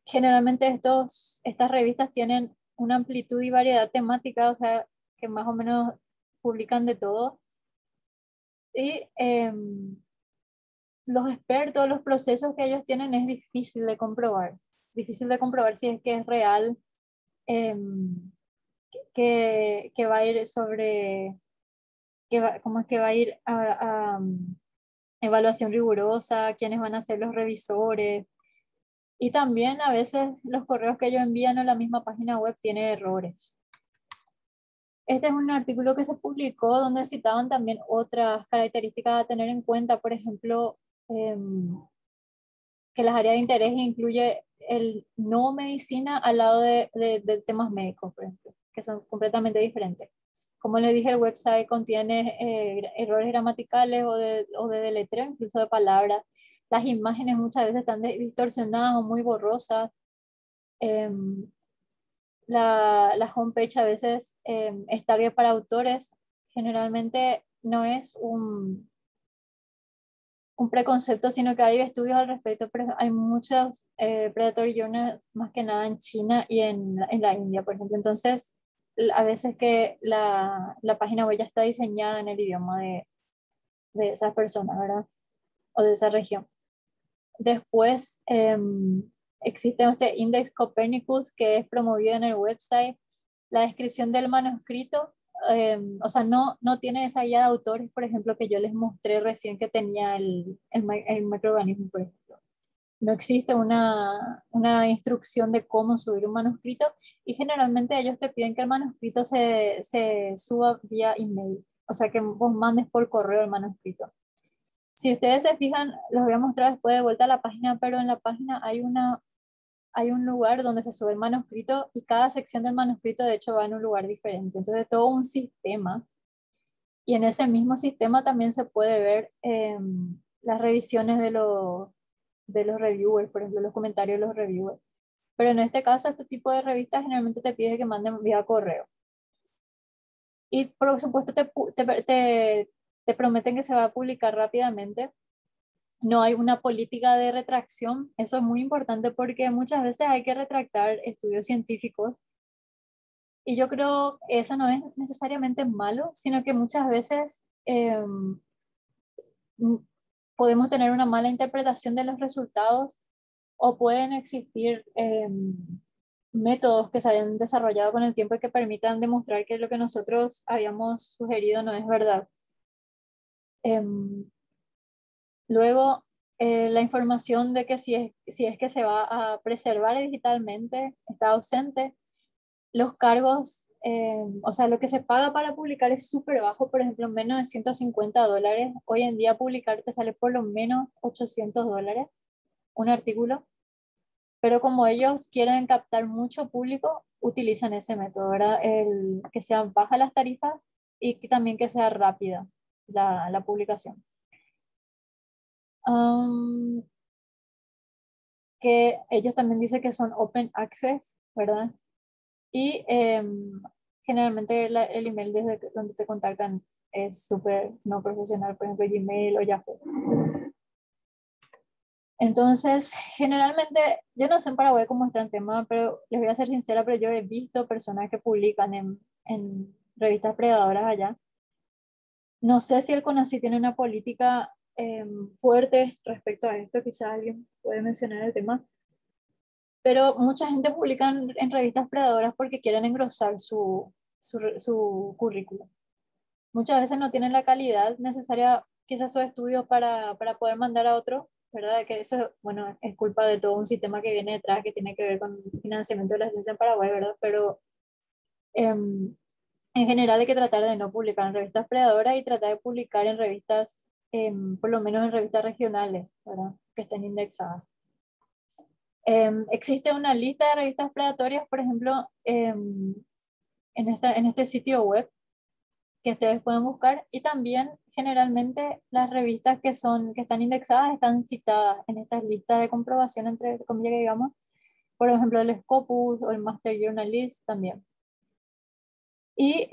Generalmente estas revistas tienen una amplitud y variedad temática, o sea, que más o menos publican de todo. Y los expertos, los procesos que ellos tienen es difícil de comprobar. Difícil de comprobar si es que es real, que va a ir sobre, cómo es que va a ir a evaluación rigurosa, quiénes van a ser los revisores. Y también a veces los correos que ellos envían a la misma página web tienen errores. Este es un artículo que se publicó donde citaban también otras características a tener en cuenta, por ejemplo, que las áreas de interés incluye el no medicina al lado de temas médicos, por ejemplo, que son completamente diferentes. Como les dije, el website contiene errores gramaticales o de deletreo, incluso de palabras. Las imágenes muchas veces están distorsionadas o muy borrosas. La homepage a veces es target para autores. Generalmente no es un preconcepto, sino que hay estudios al respecto, pero hay muchos predatory journals, más que nada en China y en la India, por ejemplo. Entonces, a veces que la página web ya está diseñada en el idioma de esas personas, ¿verdad? O de esa región. Después, existe este Index Copernicus que es promovido en el website. La descripción del manuscrito, o sea, no tiene esa guía de autores, por ejemplo, que yo les mostré recién que tenía el microorganismo, por ejemplo. No existe una instrucción de cómo subir un manuscrito y generalmente ellos te piden que el manuscrito se suba vía email, o sea, que vos mandes por correo el manuscrito. Si ustedes se fijan, los voy a mostrar después de vuelta a la página, pero en la página hay un lugar donde se sube el manuscrito y cada sección del manuscrito de hecho va en un lugar diferente. Entonces todo un sistema y en ese mismo sistema también se puede ver las revisiones de los reviewers, por ejemplo, los comentarios de los reviewers. Pero en este caso, este tipo de revistas generalmente te pide que manden vía correo. Y por supuesto te prometen que se va a publicar rápidamente. No hay una política de retracción. Eso es muy importante porque muchas veces hay que retractar estudios científicos y yo creo que eso no es necesariamente malo, sino que muchas veces podemos tener una mala interpretación de los resultados o pueden existir métodos que se hayan desarrollado con el tiempo y que permitan demostrar que lo que nosotros habíamos sugerido no es verdad. Luego, la información de que si es que se va a preservar digitalmente está ausente. Los cargos, o sea, lo que se paga para publicar es súper bajo, por ejemplo, menos de $150. Hoy en día publicar te sale por lo menos $800 un artículo, pero como ellos quieren captar mucho público, utilizan ese método, ¿verdad? Que sean bajas las tarifas y que también que sea rápida la publicación. Que ellos también dicen que son open access, ¿verdad? Y generalmente el email desde donde te contactan es súper no profesional, por ejemplo Gmail o Yahoo. Entonces, generalmente, yo no sé en Paraguay cómo está el tema, pero les voy a ser sincera, pero yo he visto personas que publican en revistas predadoras allá. No sé si el CONACYT tiene una política fuertes respecto a esto, quizás alguien puede mencionar el tema, pero mucha gente publica en revistas predadoras porque quieren engrosar su currículum. Muchas veces no tienen la calidad necesaria, quizás su estudio para poder mandar a otro, ¿verdad? Que eso, bueno, es culpa de todo un sistema que viene detrás que tiene que ver con el financiamiento de la ciencia en Paraguay, ¿verdad? Pero en general hay que tratar de no publicar en revistas predadoras y tratar de publicar en revistas, por lo menos en revistas regionales, ¿verdad? Que estén indexadas. Existe una lista de revistas predatorias, por ejemplo, en este sitio web que ustedes pueden buscar, y también generalmente las revistas que están indexadas están citadas en estas listas de comprobación, entre comillas, digamos, por ejemplo el Scopus o el Master Journalist también. Y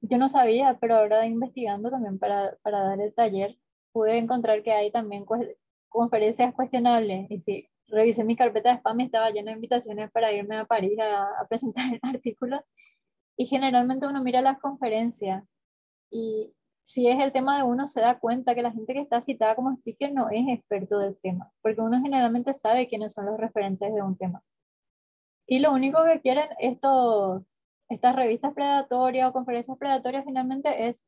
yo no sabía, pero ahora investigando también para dar el taller, pude encontrar que hay también conferencias cuestionables. Y sí, revisé mi carpeta de spam y estaba llena de invitaciones para irme a París a presentar el artículo. Y generalmente uno mira las conferencias y si es el tema de uno, se da cuenta que la gente que está citada como speaker no es experto del tema, porque uno generalmente sabe quiénes son los referentes de un tema. Y lo único que quieren estas revistas predatorias o conferencias predatorias finalmente es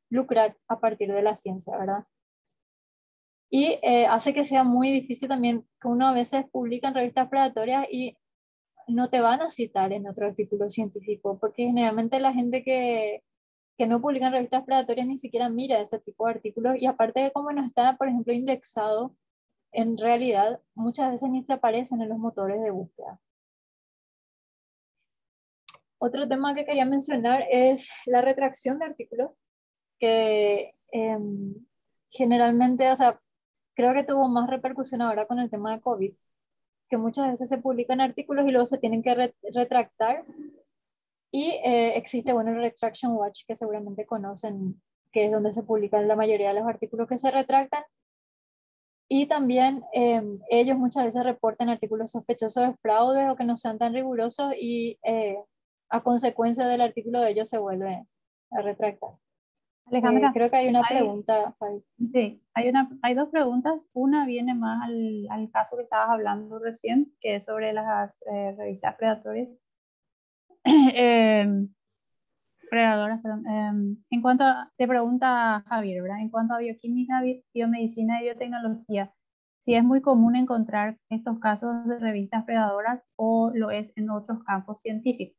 lucrar a partir de la ciencia, ¿verdad? Y hace que sea muy difícil también que uno a veces publica en revistas predatorias y no te van a citar en otro artículo científico, porque generalmente la gente que no publica en revistas predatorias ni siquiera mira ese tipo de artículos, y aparte de cómo no está, por ejemplo, indexado, en realidad muchas veces ni te aparecen en los motores de búsqueda. Otro tema que quería mencionar es la retracción de artículos, que generalmente, o sea, creo que tuvo más repercusión ahora con el tema de COVID, que muchas veces se publican artículos y luego se tienen que retractar. Y existe, bueno, el Retraction Watch, que seguramente conocen, que es donde se publican la mayoría de los artículos que se retractan. Y también ellos muchas veces reportan artículos sospechosos de fraude o que no sean tan rigurosos, y a consecuencia del artículo de ellos se vuelve a retractar. Alejandra, Creo que hay una pregunta, Fabi. sí, hay dos preguntas. Una viene más al caso que estabas hablando recién, que es sobre las revistas predatorias. Predadoras, perdón. En cuanto te pregunta Javier, ¿verdad? En cuanto a bioquímica, biomedicina y biotecnología, si es muy común encontrar estos casos de revistas predadoras o lo es en otros campos científicos.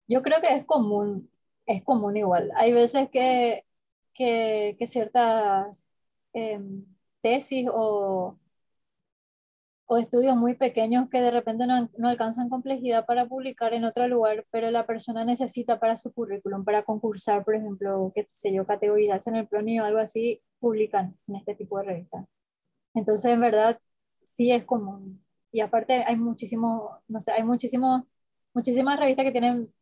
Yo creo que es común igual. Hay veces que ciertas tesis o estudios muy pequeños que de repente no alcanzan complejidad para publicar en otro lugar, pero la persona necesita para su currículum, para concursar, por ejemplo, qué sé yo, categorizarse en el PRONI o algo así, publican en este tipo de revistas. Entonces, en verdad, sí es común. Y aparte hay no sé, hay muchísimas revistas que tienen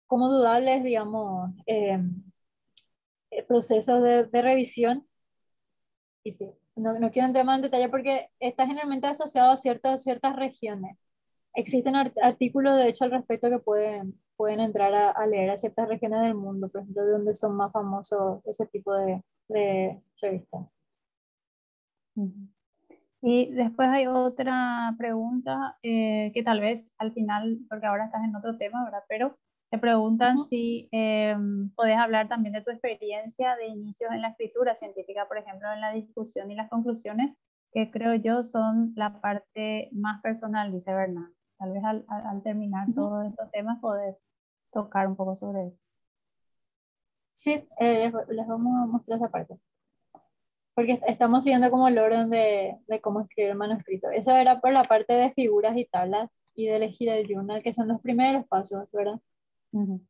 como dudables, digamos, procesos de revisión. Y sí, no quiero entrar más en detalle porque está generalmente asociado a ciertas regiones. Existen artículos, de hecho, al respecto que pueden entrar a leer a ciertas regiones del mundo, por ejemplo, de donde son más famosos ese tipo de revistas. Ujú. Y después hay otra pregunta que tal vez al final, porque ahora estás en otro tema, ¿verdad? Pero te preguntan Ujú. si podés hablar también de tu experiencia de inicios en la escritura científica, por ejemplo, en la discusión y las conclusiones, que creo yo son la parte más personal, dice Bernard. Tal vez al terminar Ujú. todos estos temas podés tocar un poco sobre eso. Sí, les vamos a mostrar esa parte. Porque estamos siguiendo como el orden de cómo escribir el manuscrito. Eso era por la parte de figuras y tablas y de elegir el journal, que son los primeros pasos, ¿verdad? Ujú.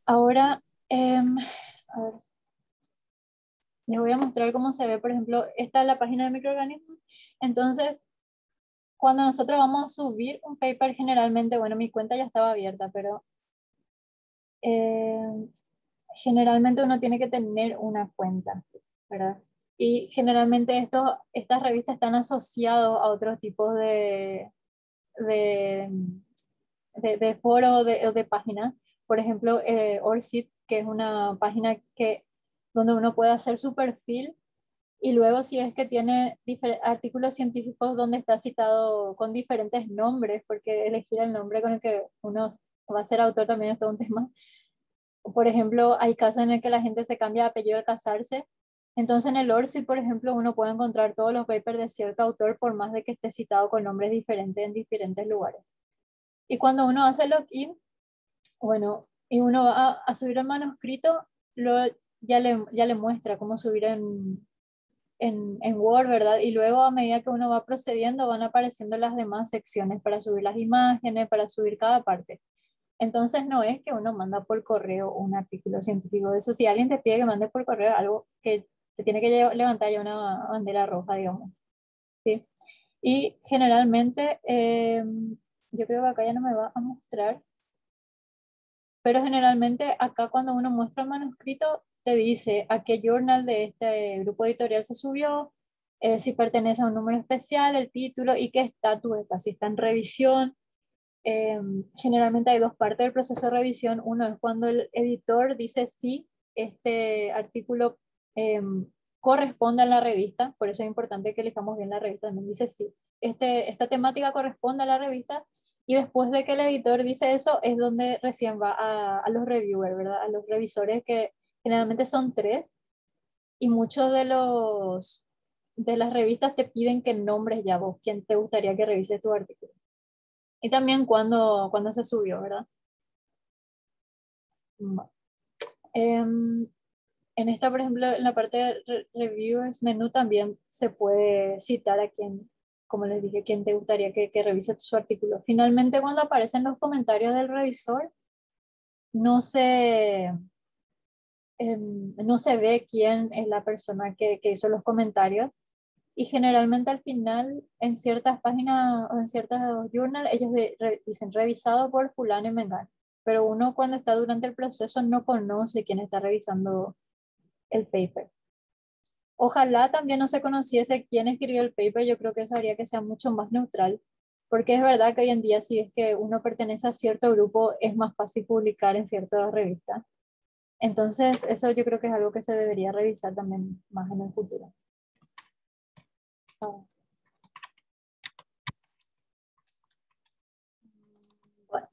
Ahora, a ver, les voy a mostrar cómo se ve, por ejemplo, esta es la página de microorganismos. Entonces, cuando nosotros vamos a subir un paper, generalmente, bueno, mi cuenta ya estaba abierta, pero eh, generalmente uno tiene que tener una cuenta, ¿verdad? Y generalmente estas revistas están asociadas a otros tipos de, de foros o de páginas. Por ejemplo, ORCID, que es una página donde uno puede hacer su perfil y luego si es que tiene artículos científicos donde está citado con diferentes nombres, porque elegir el nombre con el que uno va a ser autor también es todo un tema. Por ejemplo, hay casos en el que la gente se cambia de apellido al casarse. Entonces en el ORCID, por ejemplo, uno puede encontrar todos los papers de cierto autor por más de que esté citado con nombres diferentes en diferentes lugares. Y cuando uno hace login, bueno, y uno va a subir el manuscrito, ya le muestra cómo subir en Word, ¿verdad? Y luego a medida que uno va procediendo van apareciendo las demás secciones para subir las imágenes, para subir cada parte. Entonces no es que uno manda por correo un artículo científico. Eso si alguien te pide que mande por correo algo que te tiene que levantar ya una bandera roja, digamos. ¿Sí? Y generalmente, yo creo que acá ya no me va a mostrar, pero generalmente acá cuando uno muestra el manuscrito te dice a qué journal de este grupo editorial se subió, si pertenece a un número especial, el título y qué estatus está, si está en revisión. Generalmente hay dos partes del proceso de revisión. Uno es cuando el editor dice sí, este artículo corresponde a la revista, por eso es importante que elijamos bien la revista, donde dice sí, esta temática corresponde a la revista, y después de que el editor dice eso es donde recién va a los reviewers, ¿verdad? A los revisores que generalmente son tres, y muchos de las revistas te piden que nombres ya vos, quién te gustaría que revise tu artículo. Y también cuando se subió, ¿verdad? Bueno. En esta, por ejemplo, en la parte de reviewers menú también se puede citar a quien, como les dije, quién te gustaría que revise su artículo. Finalmente, cuando aparecen los comentarios del revisor, no se, no se ve quién es la persona que hizo los comentarios. Y generalmente al final, en ciertas páginas o en ciertos journals, ellos dicen revisado por fulano y mengano. Pero uno cuando está durante el proceso no conoce quién está revisando el paper. Ojalá también no se conociese quién escribió el paper, yo creo que eso haría que sea mucho más neutral, porque es verdad que hoy en día si es que uno pertenece a cierto grupo es más fácil publicar en ciertas revistas. Entonces eso yo creo que es algo que se debería revisar también más en el futuro. Ah. Bueno,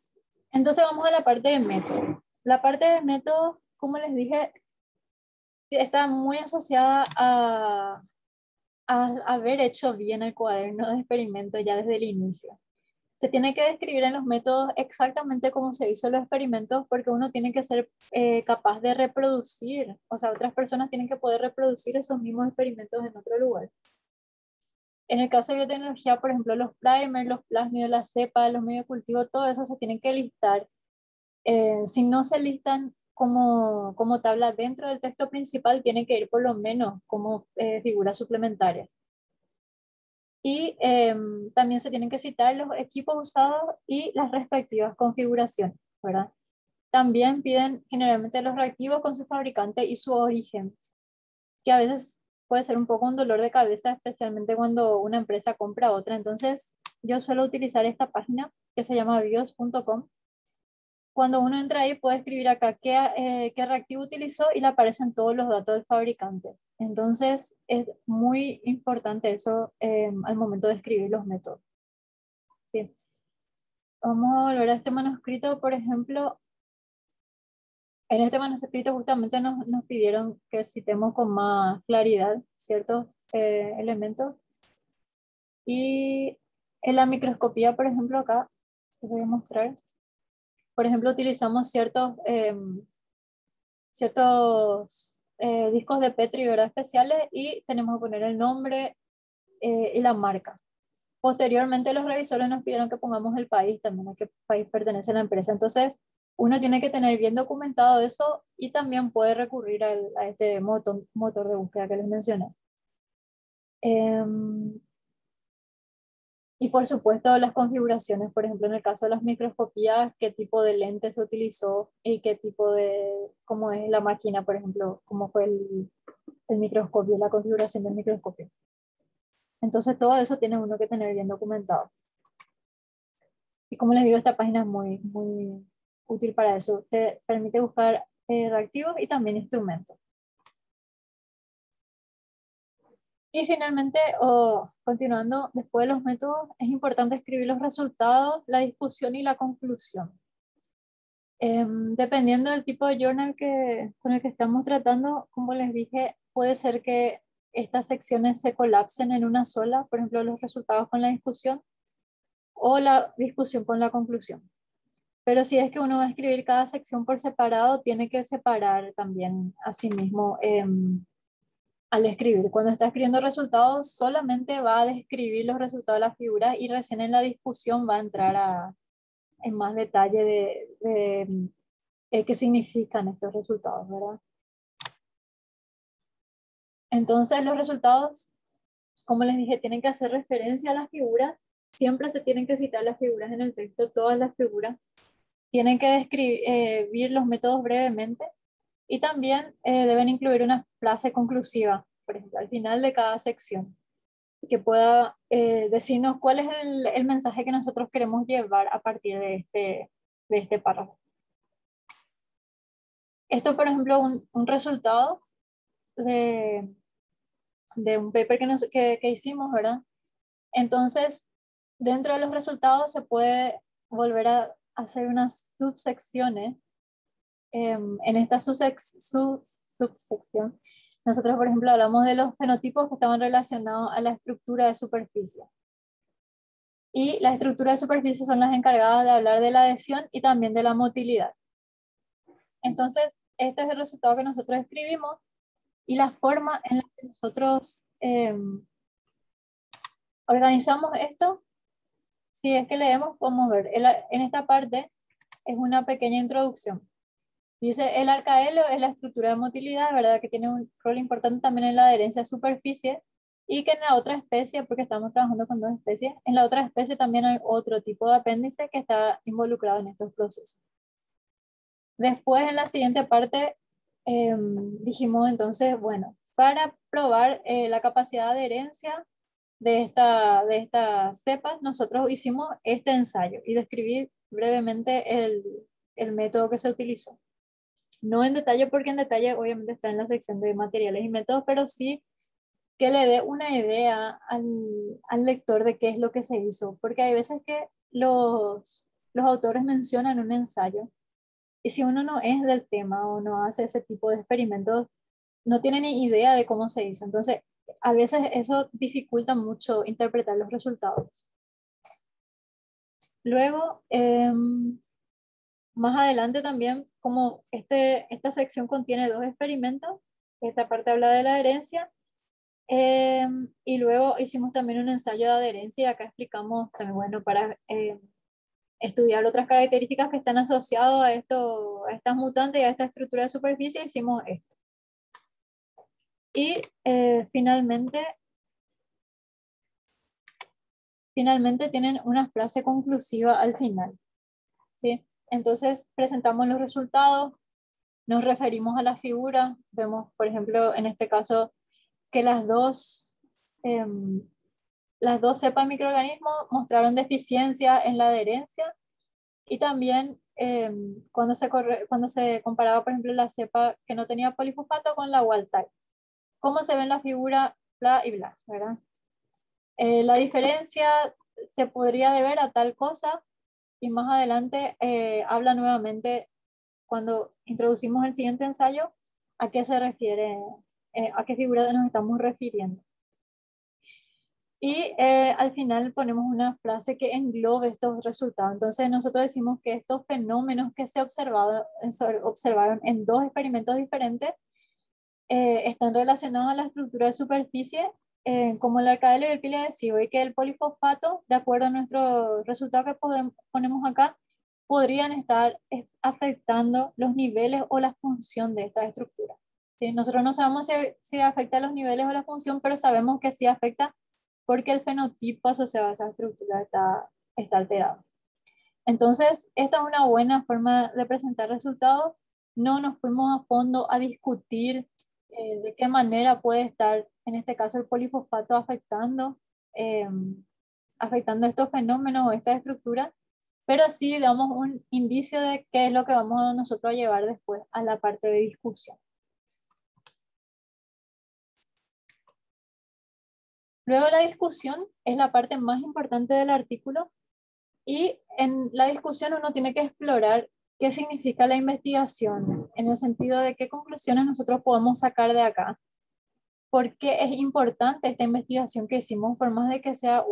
entonces vamos a la parte de método. La parte de método, como les dije, está muy asociada a haber hecho bien el cuaderno de experimento ya desde el inicio. Se tiene que describir en los métodos exactamente cómo se hizo los experimentos porque uno tiene que ser capaz de reproducir, o sea, otras personas tienen que poder reproducir esos mismos experimentos en otro lugar. En el caso de biotecnología, por ejemplo, los primers, los plásmidos, las cepas, los medios de cultivo, todo eso se tienen que listar. Si no se listan como tabla dentro del texto principal, tiene que ir por lo menos como figura suplementaria. Y también se tienen que citar los equipos usados y las respectivas configuraciones, ¿verdad? También piden generalmente los reactivos con su fabricante y su origen, que a veces puede ser un poco un dolor de cabeza, especialmente cuando una empresa compra otra. Entonces, yo suelo utilizar esta página que se llama bios.com. Cuando uno entra ahí puede escribir acá qué reactivo utilizó y le aparecen todos los datos del fabricante. Entonces es muy importante eso al momento de escribir los métodos. ¿Sí? Vamos a volver a este manuscrito, por ejemplo. En este manuscrito justamente nos pidieron que citemos con más claridad ciertos elementos. Y en la microscopía, por ejemplo, acá les voy a mostrar. Por ejemplo, utilizamos ciertos discos de Petri, ¿verdad? Especiales, y tenemos que poner el nombre y la marca. Posteriormente los revisores nos pidieron que pongamos el país también, a qué país pertenece la empresa. Entonces uno tiene que tener bien documentado eso y también puede recurrir a este motor de búsqueda que les mencioné. Y por supuesto las configuraciones, por ejemplo en el caso de las microscopías, qué tipo de lente se utilizó y qué tipo cómo es la máquina, por ejemplo, cómo fue el microscopio, la configuración del microscopio. Entonces todo eso tiene uno que tener bien documentado. Y como les digo, esta página es muy útil para eso. Te permite buscar reactivos y también instrumentos. Y finalmente, continuando, después de los métodos, es importante escribir los resultados, la discusión y la conclusión. Dependiendo del tipo de journal con el que estamos tratando, como les dije, puede ser que estas secciones se colapsen en una sola, por ejemplo, los resultados con la discusión o la discusión con la conclusión. Pero si es que uno va a escribir cada sección por separado, tiene que separar también a sí mismo al escribir. Cuando está escribiendo resultados, solamente va a describir los resultados de las figuras y recién en la discusión va a entrar en más detalle de qué significan estos resultados, ¿verdad? Entonces los resultados, como les dije, tienen que hacer referencia a las figuras. Siempre se tienen que citar las figuras en el texto, todas las figuras. Tienen que describir los métodos brevemente y también deben incluir una frase conclusiva, por ejemplo, al final de cada sección, que pueda decirnos cuál es el mensaje que nosotros queremos llevar a partir de este párrafo. Esto, por ejemplo, un resultado de un paper que hicimos, ¿verdad? Entonces, dentro de los resultados se puede volver a hacer unas subsecciones. En esta subsección, nosotros, por ejemplo, hablamos de los fenotipos que estaban relacionados a la estructura de superficie. Y las estructuras de superficie son las encargadas de hablar de la adhesión y también de la motilidad. Entonces, este es el resultado que nosotros escribimos y la forma en la que nosotros organizamos esto. Si es que leemos, podemos ver, en esta parte es una pequeña introducción. Dice, el arcaelo es la estructura de motilidad, ¿verdad? Que tiene un rol importante también en la adherencia a superficie y que en la otra especie, porque estamos trabajando con dos especies, en la otra especie también hay otro tipo de apéndice que está involucrado en estos procesos. Después, en la siguiente parte, dijimos entonces, bueno, para probar la capacidad de adherencia de estas cepas, nosotros hicimos este ensayo y describí brevemente el método que se utilizó. No en detalle, porque en detalle obviamente está en la sección de materiales y métodos, pero sí que le dé una idea al lector de qué es lo que se hizo, porque hay veces que los autores mencionan un ensayo, y si uno no es del tema o no hace ese tipo de experimentos, no tiene ni idea de cómo se hizo. Entonces, a veces eso dificulta mucho interpretar los resultados. Luego, más adelante también, como esta sección contiene dos experimentos, esta parte habla de la adherencia, y luego hicimos también un ensayo de adherencia y acá explicamos también, bueno, para estudiar otras características que están asociadas a estas mutantes y a esta estructura de superficie, hicimos esto. Y finalmente tienen una frase conclusiva al final, ¿sí? Entonces presentamos los resultados, nos referimos a la figura, vemos, por ejemplo, en este caso, que las dos cepas de microorganismos mostraron deficiencia en la adherencia y también cuando se comparaba, por ejemplo, la cepa que no tenía polifosfato con la wild type. ¿Cómo se ve en la figura bla y bla, verdad? La diferencia se podría deber a tal cosa y más adelante habla nuevamente cuando introducimos el siguiente ensayo a qué se refiere, a qué figura nos estamos refiriendo. Y al final ponemos una frase que englobe estos resultados. Entonces nosotros decimos que estos fenómenos que se observaron en dos experimentos diferentes están relacionados a la estructura de superficie, como el alcadelo y el pile adhesivo, y que el polifosfato, de acuerdo a nuestro resultado que ponemos acá, podrían estar afectando los niveles o la función de esta estructura. ¿Sí? Nosotros no sabemos si afecta los niveles o la función, pero sabemos que sí afecta porque el fenotipo asociado a esa estructura está alterado. Entonces, esta es una buena forma de presentar resultados. No nos fuimos a fondo a discutir de qué manera puede estar, en este caso, el polifosfato afectando estos fenómenos o esta estructura, pero sí damos un indicio de qué es lo que vamos nosotros a llevar después a la parte de discusión. Luego la discusión es la parte más importante del artículo y en la discusión uno tiene que explorar qué significa la investigación, en el sentido de qué conclusiones nosotros podemos sacar de acá. ¿Por qué es importante esta investigación que hicimos, por más de que sea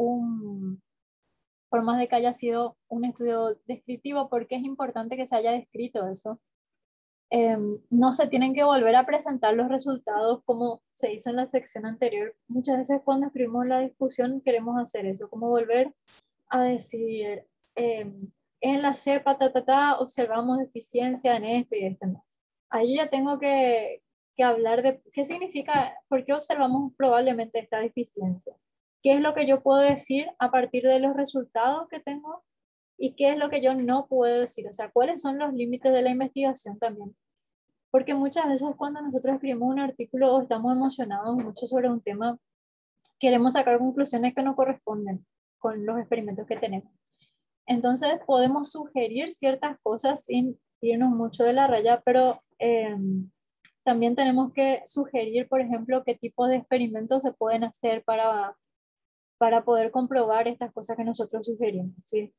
por más de que haya sido un estudio descriptivo? ¿Por qué es importante que se haya descrito eso? No se tienen que volver a presentar los resultados como se hizo en la sección anterior. Muchas veces cuando escribimos la discusión queremos hacer eso, como volver a decir, en la cepa, observamos deficiencia en esto y esto no. Ahí ya tengo que hablar de qué significa, por qué observamos probablemente esta deficiencia. ¿Qué es lo que yo puedo decir a partir de los resultados que tengo? ¿Y qué es lo que yo no puedo decir? O sea, ¿cuáles son los límites de la investigación también? Porque muchas veces cuando nosotros escribimos un artículo o estamos emocionados mucho sobre un tema, queremos sacar conclusiones que no corresponden con los experimentos que tenemos. Entonces podemos sugerir ciertas cosas sin irnos mucho de la raya, pero también tenemos que sugerir, por ejemplo, qué tipo de experimentos se pueden hacer para poder comprobar estas cosas que nosotros sugerimos, ¿sí?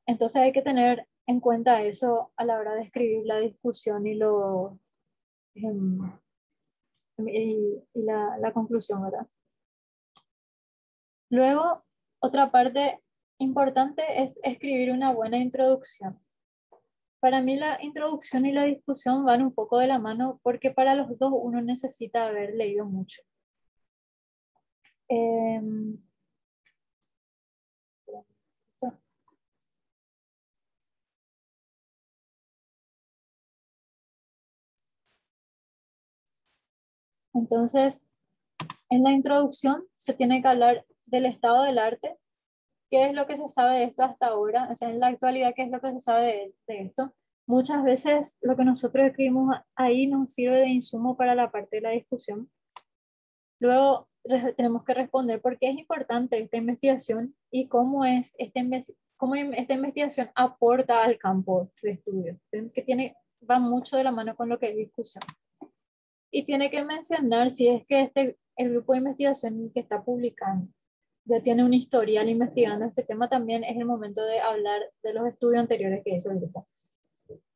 Entonces hay que tener en cuenta eso a la hora de escribir la discusión em, y la conclusión, ¿verdad? Luego, otra parte importante es escribir una buena introducción. Para mí la introducción y la discusión van un poco de la mano porque para los dos uno necesita haber leído mucho. Em, Entonces, en la introducción se tiene que hablar del estado del arte, qué es lo que se sabe de esto hasta ahora, o sea, en la actualidad, qué es lo que se sabe de esto. Muchas veces lo que nosotros escribimos ahí nos sirve de insumo para la parte de la discusión. Luego tenemos que responder por qué es importante esta investigación y cómo esta investigación aporta al campo de estudio, que va mucho de la mano con lo que es discusión. Y tiene que mencionar si es que el grupo de investigación que está publicando ya tiene un historial investigando este tema, también es el momento de hablar de los estudios anteriores que hizo el grupo.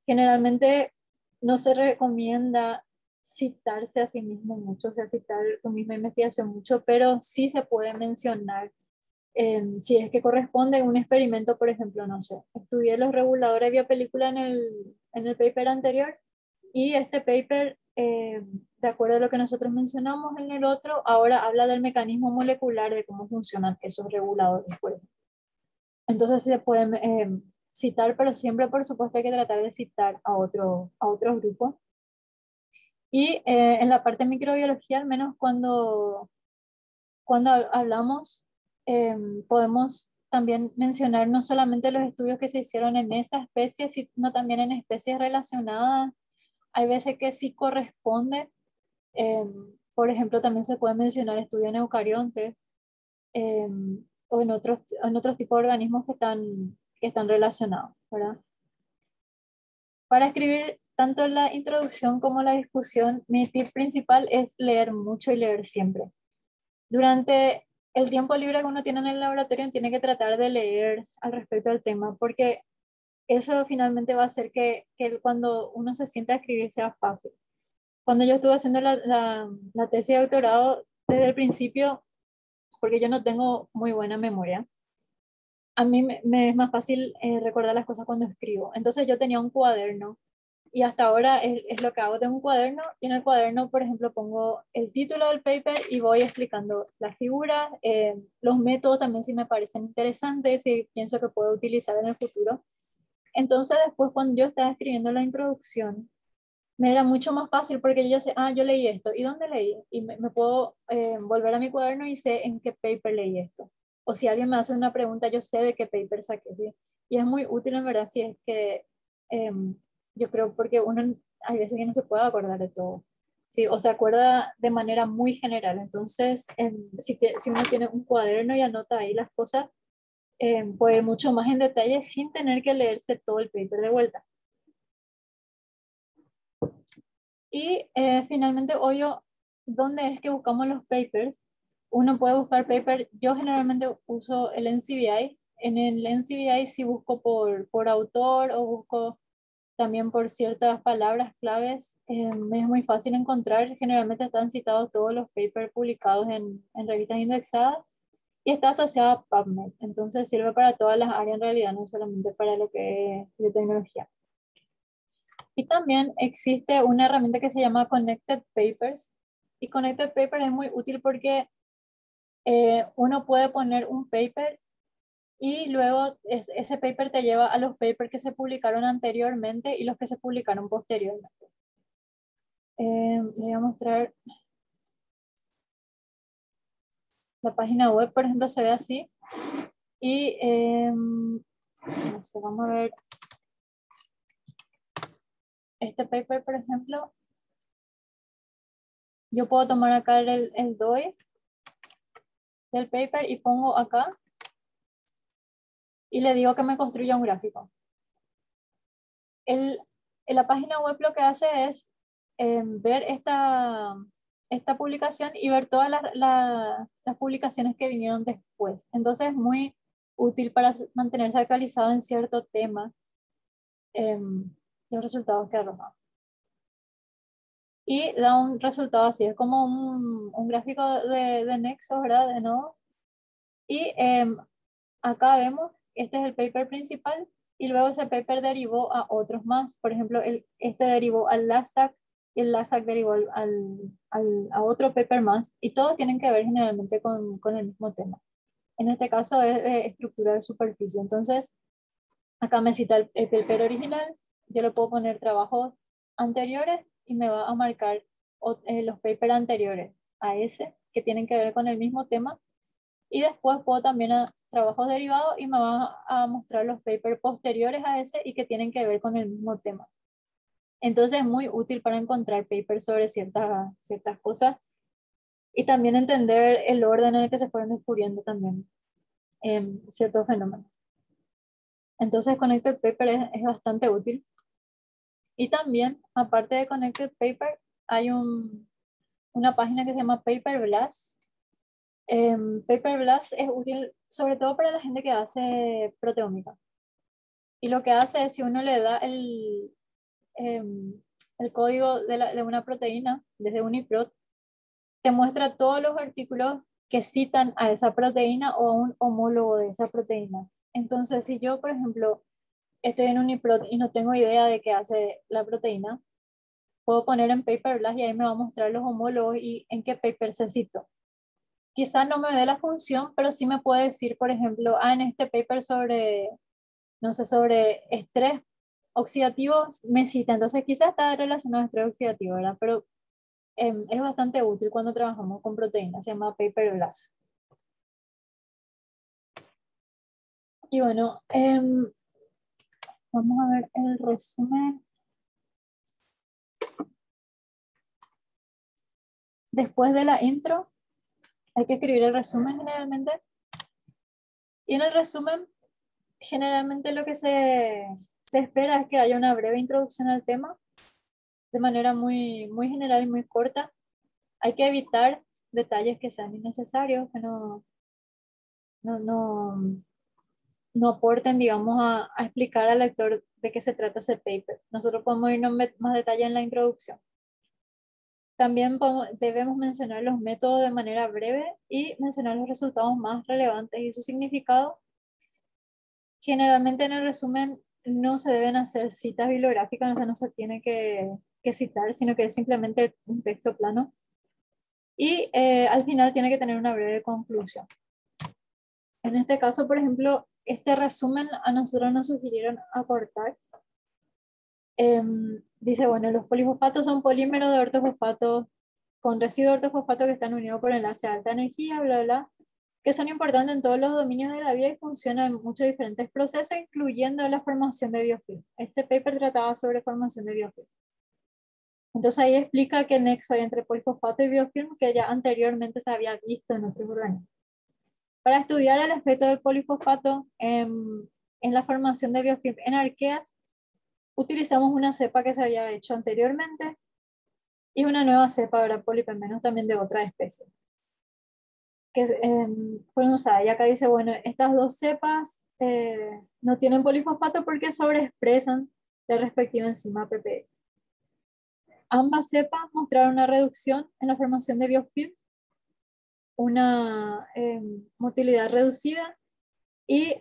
Generalmente no se recomienda citarse a sí mismo mucho, o sea, citar tu misma investigación mucho, pero sí se puede mencionar si es que corresponde un experimento, por ejemplo, no sé, estudié los reguladores de biopelícula en el paper anterior y este paper, de acuerdo a lo que nosotros mencionamos en el otro, ahora habla del mecanismo molecular de cómo funcionan esos reguladores. Entonces se pueden citar, pero siempre, por supuesto, hay que tratar de citar a otros grupos. Y en la parte de microbiología, al menos cuando hablamos, podemos también mencionar no solamente los estudios que se hicieron en esa especie, sino también en especies relacionadas. Hay veces que sí corresponde. Por ejemplo, también se puede mencionar estudios en eucariontes o en otros tipos de organismos que están relacionados, ¿verdad? Para escribir tanto la introducción como la discusión, mi tip principal es leer mucho y leer siempre. Durante el tiempo libre que uno tiene en el laboratorio, tiene que tratar de leer al respecto del tema, porque eso finalmente va a hacer que cuando uno se sienta a escribir sea fácil. Cuando yo estuve haciendo la tesis de doctorado, desde el principio, porque yo no tengo muy buena memoria, a mí me es más fácil recordar las cosas cuando escribo. Entonces yo tenía un cuaderno y hasta ahora es lo que hago. Tengo un cuaderno y en el cuaderno, por ejemplo, pongo el título del paper y voy explicando las figuras, los métodos también si me parecen interesantes, si pienso que puedo utilizar en el futuro. Entonces después cuando yo estaba escribiendo la introducción, me era mucho más fácil porque yo ya sé, yo leí esto, ¿y dónde leí? Y me puedo volver a mi cuaderno y sé en qué paper leí esto. O si alguien me hace una pregunta, yo sé de qué paper saqué, ¿sí? Y es muy útil en verdad si es que yo creo porque uno hay veces que no se puede acordar de todo, ¿sí? O se acuerda de manera muy general. Entonces, si uno tiene un cuaderno y anota ahí las cosas, puede ir mucho más en detalle sin tener que leerse todo el paper de vuelta. Y finalmente, obvio, ¿dónde es que buscamos los papers? Uno puede buscar paper, yo generalmente uso el NCBI. En el NCBI si busco por autor o busco también por ciertas palabras claves, es muy fácil encontrar. Generalmente están citados todos los papers publicados en revistas indexadas y está asociado a PubMed. Entonces sirve para todas las áreas en realidad, no solamente para lo que es de tecnología. Y también existe una herramienta que se llama Connected Papers. Y Connected Papers es muy útil porque uno puede poner un paper y luego ese paper te lleva a los papers que se publicaron anteriormente y los que se publicaron posteriormente. Les voy a mostrar la página web, por ejemplo, se ve así. Y no sé, vamos a ver este paper, por ejemplo. Yo puedo tomar acá el DOI del paper y pongo acá y le digo que me construya un gráfico. La página web lo que hace es ver esta publicación y ver todas las publicaciones que vinieron después. Entonces es muy útil para mantenerse actualizado en cierto tema los resultados que arroja. Y da un resultado así, es como un gráfico de nexos, ¿verdad? De nodos. Y acá vemos, este es el paper principal y luego ese paper derivó a otros más. Por ejemplo, este derivó al LASAC y el LASAC derivó a otro paper más y todos tienen que ver generalmente con el mismo tema. En este caso es de estructura de superficie. Entonces, acá me cita el paper original, yo le puedo poner trabajos anteriores y me va a marcar los papers anteriores a ese que tienen que ver con el mismo tema. Y después puedo también a trabajos derivados y me va a mostrar los papers posteriores a ese y que tienen que ver con el mismo tema. Entonces es muy útil para encontrar papers sobre ciertas cosas y también entender el orden en el que se fueron descubriendo también ciertos fenómenos. Entonces Connected Paper es bastante útil. Y también, aparte de Connected Paper, hay una página que se llama Paper Blast. Paper Blast es útil sobre todo para la gente que hace proteómica. Y lo que hace es, si uno le da el código de una proteína desde UniProt, te muestra todos los artículos que citan a esa proteína o a un homólogo de esa proteína. Entonces, si yo, por ejemplo, estoy en UniProt y no tengo idea de qué hace la proteína, puedo poner en Paper Blast y ahí me va a mostrar los homólogos y en qué paper se citó. Quizás no me dé la función, pero sí me puede decir, por ejemplo, en este paper sobre, no sé, sobre estrés oxidativo me cita. Entonces quizás está relacionado a estrés oxidativo, ¿verdad? Pero es bastante útil cuando trabajamos con proteínas, se llama Paper Blast. Y bueno, vamos a ver el resumen. Después de la intro, hay que escribir el resumen generalmente. Y en el resumen, generalmente lo que se espera es que haya una breve introducción al tema, de manera muy general y muy corta. Hay que evitar detalles que sean innecesarios, que no aporten, digamos, a explicar al lector de qué se trata ese paper. Nosotros podemos irnos más detalle en la introducción. También debemos mencionar los métodos de manera breve y mencionar los resultados más relevantes y su significado. Generalmente en el resumen no se deben hacer citas bibliográficas, o sea, no se tiene que citar, sino que es simplemente un texto plano. Y al final tiene que tener una breve conclusión. En este caso, por ejemplo, este resumen a nosotros nos sugirieron acortar. Dice, bueno, los polifosfatos son polímeros de ortofosfato con residuos de ortofosfato que están unidos por enlace de alta energía, bla, bla, que son importantes en todos los dominios de la vida y funcionan en muchos diferentes procesos, incluyendo la formación de biofilm. Este paper trataba sobre formación de biofilm. Entonces ahí explica qué nexo hay entre polifosfato y biofilm que ya anteriormente se había visto en otros organismos. Para estudiar el efecto del polifosfato en la formación de biofilm en arqueas, utilizamos una cepa que se había hecho anteriormente y una nueva cepa, ¿verdad? Polipemenos también de otra especie. Que fueron usadas. Y acá dice, bueno, estas dos cepas no tienen polifosfato porque sobreexpresan la respectiva enzima PPE. Ambas cepas mostraron una reducción en la formación de biofilm, una motilidad reducida y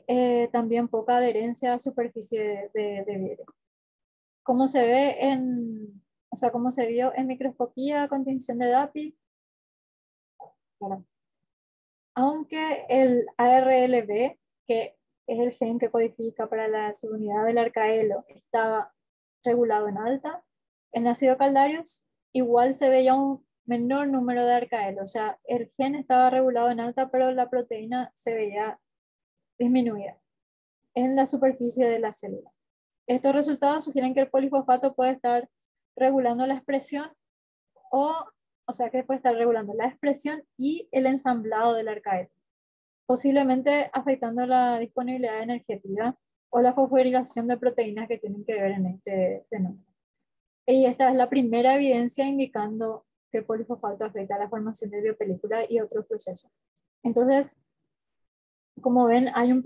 también poca adherencia a superficie de vidrio. Como se ve o sea, como se vio en microscopía con tinción de DAPI, bueno, aunque el ARLB, que es el gen que codifica para la subunidad del arcaelo, estaba regulado en alta, en ácido Caldarius igual se veía un menor número de arcaelos. O sea, el gen estaba regulado en alta, pero la proteína se veía disminuida en la superficie de la célula. Estos resultados sugieren que el polifosfato puede estar regulando la expresión o sea, que puede estar regulando la expresión y el ensamblado del arcaelo, posiblemente afectando la disponibilidad energética o la fosforilación de proteínas que tienen que ver en este fenómeno. Y esta es la primera evidencia indicando que el polifosfato afecta a la formación de biopelícula y otros procesos. Entonces, como ven, hay una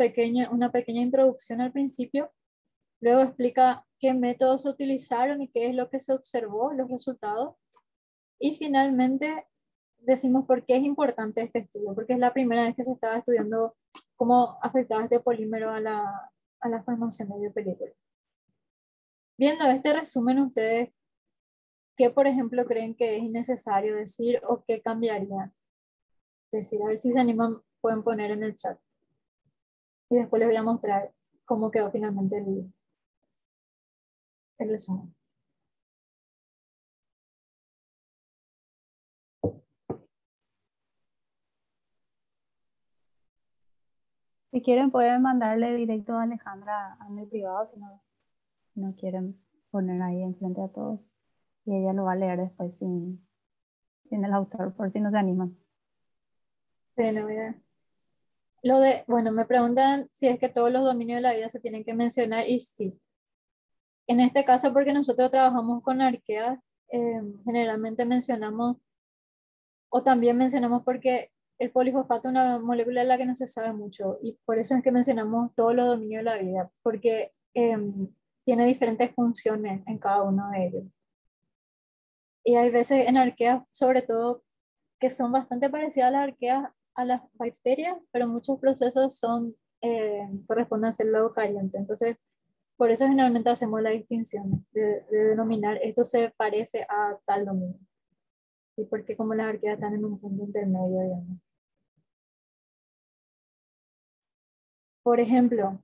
pequeña introducción al principio, luego explica qué métodos se utilizaron y qué es lo que se observó, los resultados, y finalmente decimos por qué es importante este estudio, porque es la primera vez que se estaba estudiando cómo afectaba este polímero a la formación de biopelícula. Viendo este resumen, ustedes, ¿qué por ejemplo creen que es innecesario decir o qué cambiarían? Decir, a ver si se animan, pueden poner en el chat. Y después les voy a mostrar cómo quedó finalmente el resumen. Si quieren pueden mandarle directo a Alejandra a mi privado si no quieren poner ahí enfrente a todos. Y ella lo va a leer después sin el autor, por si no se animan. Sí, no voy a... bueno, me preguntan si es que todos los dominios de la vida se tienen que mencionar y sí. En este caso, porque nosotros trabajamos con arqueas, generalmente mencionamos, o también mencionamos porque el polifosfato es una molécula de la que no se sabe mucho, y por eso es que mencionamos todos los dominios de la vida, porque tiene diferentes funciones en cada uno de ellos. Y hay veces en arqueas, sobre todo, que son bastante parecidas a las arqueas, a las bacterias, pero muchos procesos corresponden a células eucariota. Entonces, por eso generalmente hacemos la distinción de denominar esto se parece a tal dominio. Y porque como las arqueas están en un punto intermedio, digamos. Por ejemplo,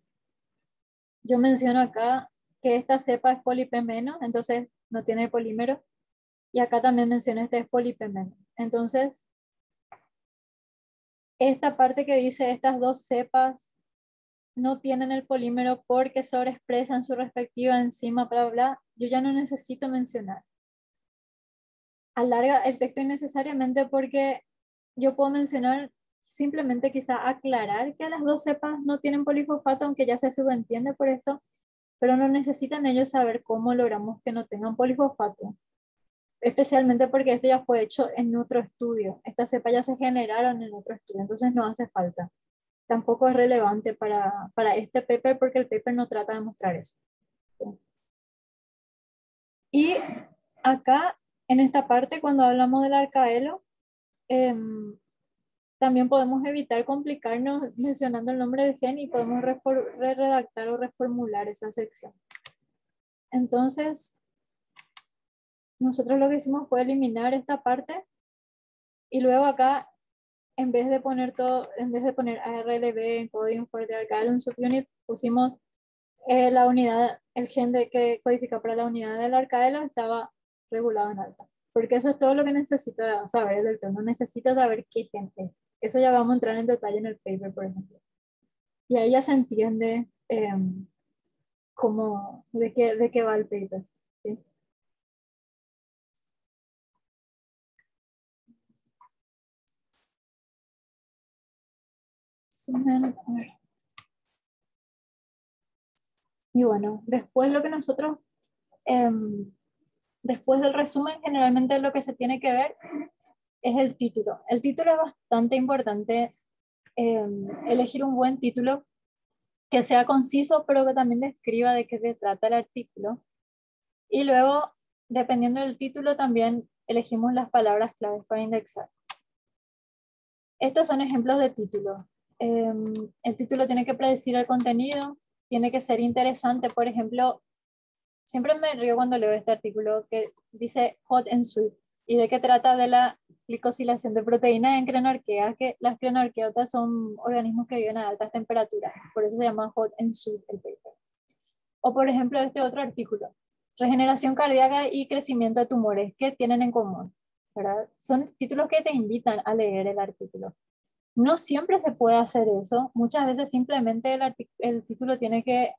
yo menciono acá que esta cepa es polipemeno, entonces no tiene polímero. Y acá también menciono este es polipemeno. Entonces, esta parte que dice estas dos cepas no tienen el polímero porque sobreexpresan su respectiva enzima, bla, bla, bla, yo ya no necesito mencionar. Alarga el texto innecesariamente porque yo puedo mencionar simplemente quizá aclarar que las dos cepas no tienen polifosfato, aunque ya se subentiende por esto, pero no necesitan ellos saber cómo logramos que no tengan polifosfato. Especialmente porque esto ya fue hecho en otro estudio. Estas cepas ya se generaron en otro estudio, entonces no hace falta. Tampoco es relevante para este paper porque el paper no trata de mostrar eso. Y acá, en esta parte, cuando hablamos del arcaelo, también podemos evitar complicarnos mencionando el nombre del gen y podemos redactar o reformular esa sección. Entonces, nosotros lo que hicimos fue eliminar esta parte y luego acá, en vez de poner ARLB en código fuerte arcaelo en subunit, pusimos la unidad, el gen que codifica para la unidad del arcaelo estaba regulado en alta. Porque eso es todo lo que necesita saber el lector, no necesita saber qué gen es. Eso ya vamos a entrar en detalle en el paper, por ejemplo. Y ahí ya se entiende de qué va el paper. ¿Sí? resumen. A ver. Y bueno, después lo que nosotros, después del resumen, generalmente lo que se tiene que ver es el título. El título es bastante importante, elegir un buen título que sea conciso, pero que también describa de qué se trata el artículo. Y luego, dependiendo del título, también elegimos las palabras claves para indexar. Estos son ejemplos de título. El título tiene que predecir el contenido, tiene que ser interesante. Por ejemplo, siempre me río cuando leo este artículo que dice Hot and Sweet. ¿Y de qué trata? De la glicosilación de proteínas en crenorqueas, que las crenorqueotas son organismos que viven a altas temperaturas. Por eso se llama Hot and Sweet el paper. O por ejemplo, este otro artículo. Regeneración cardíaca y crecimiento de tumores. ¿Qué tienen en común? ¿Verdad? Son títulos que te invitan a leer el artículo. No siempre se puede hacer eso. Muchas veces simplemente el título tiene que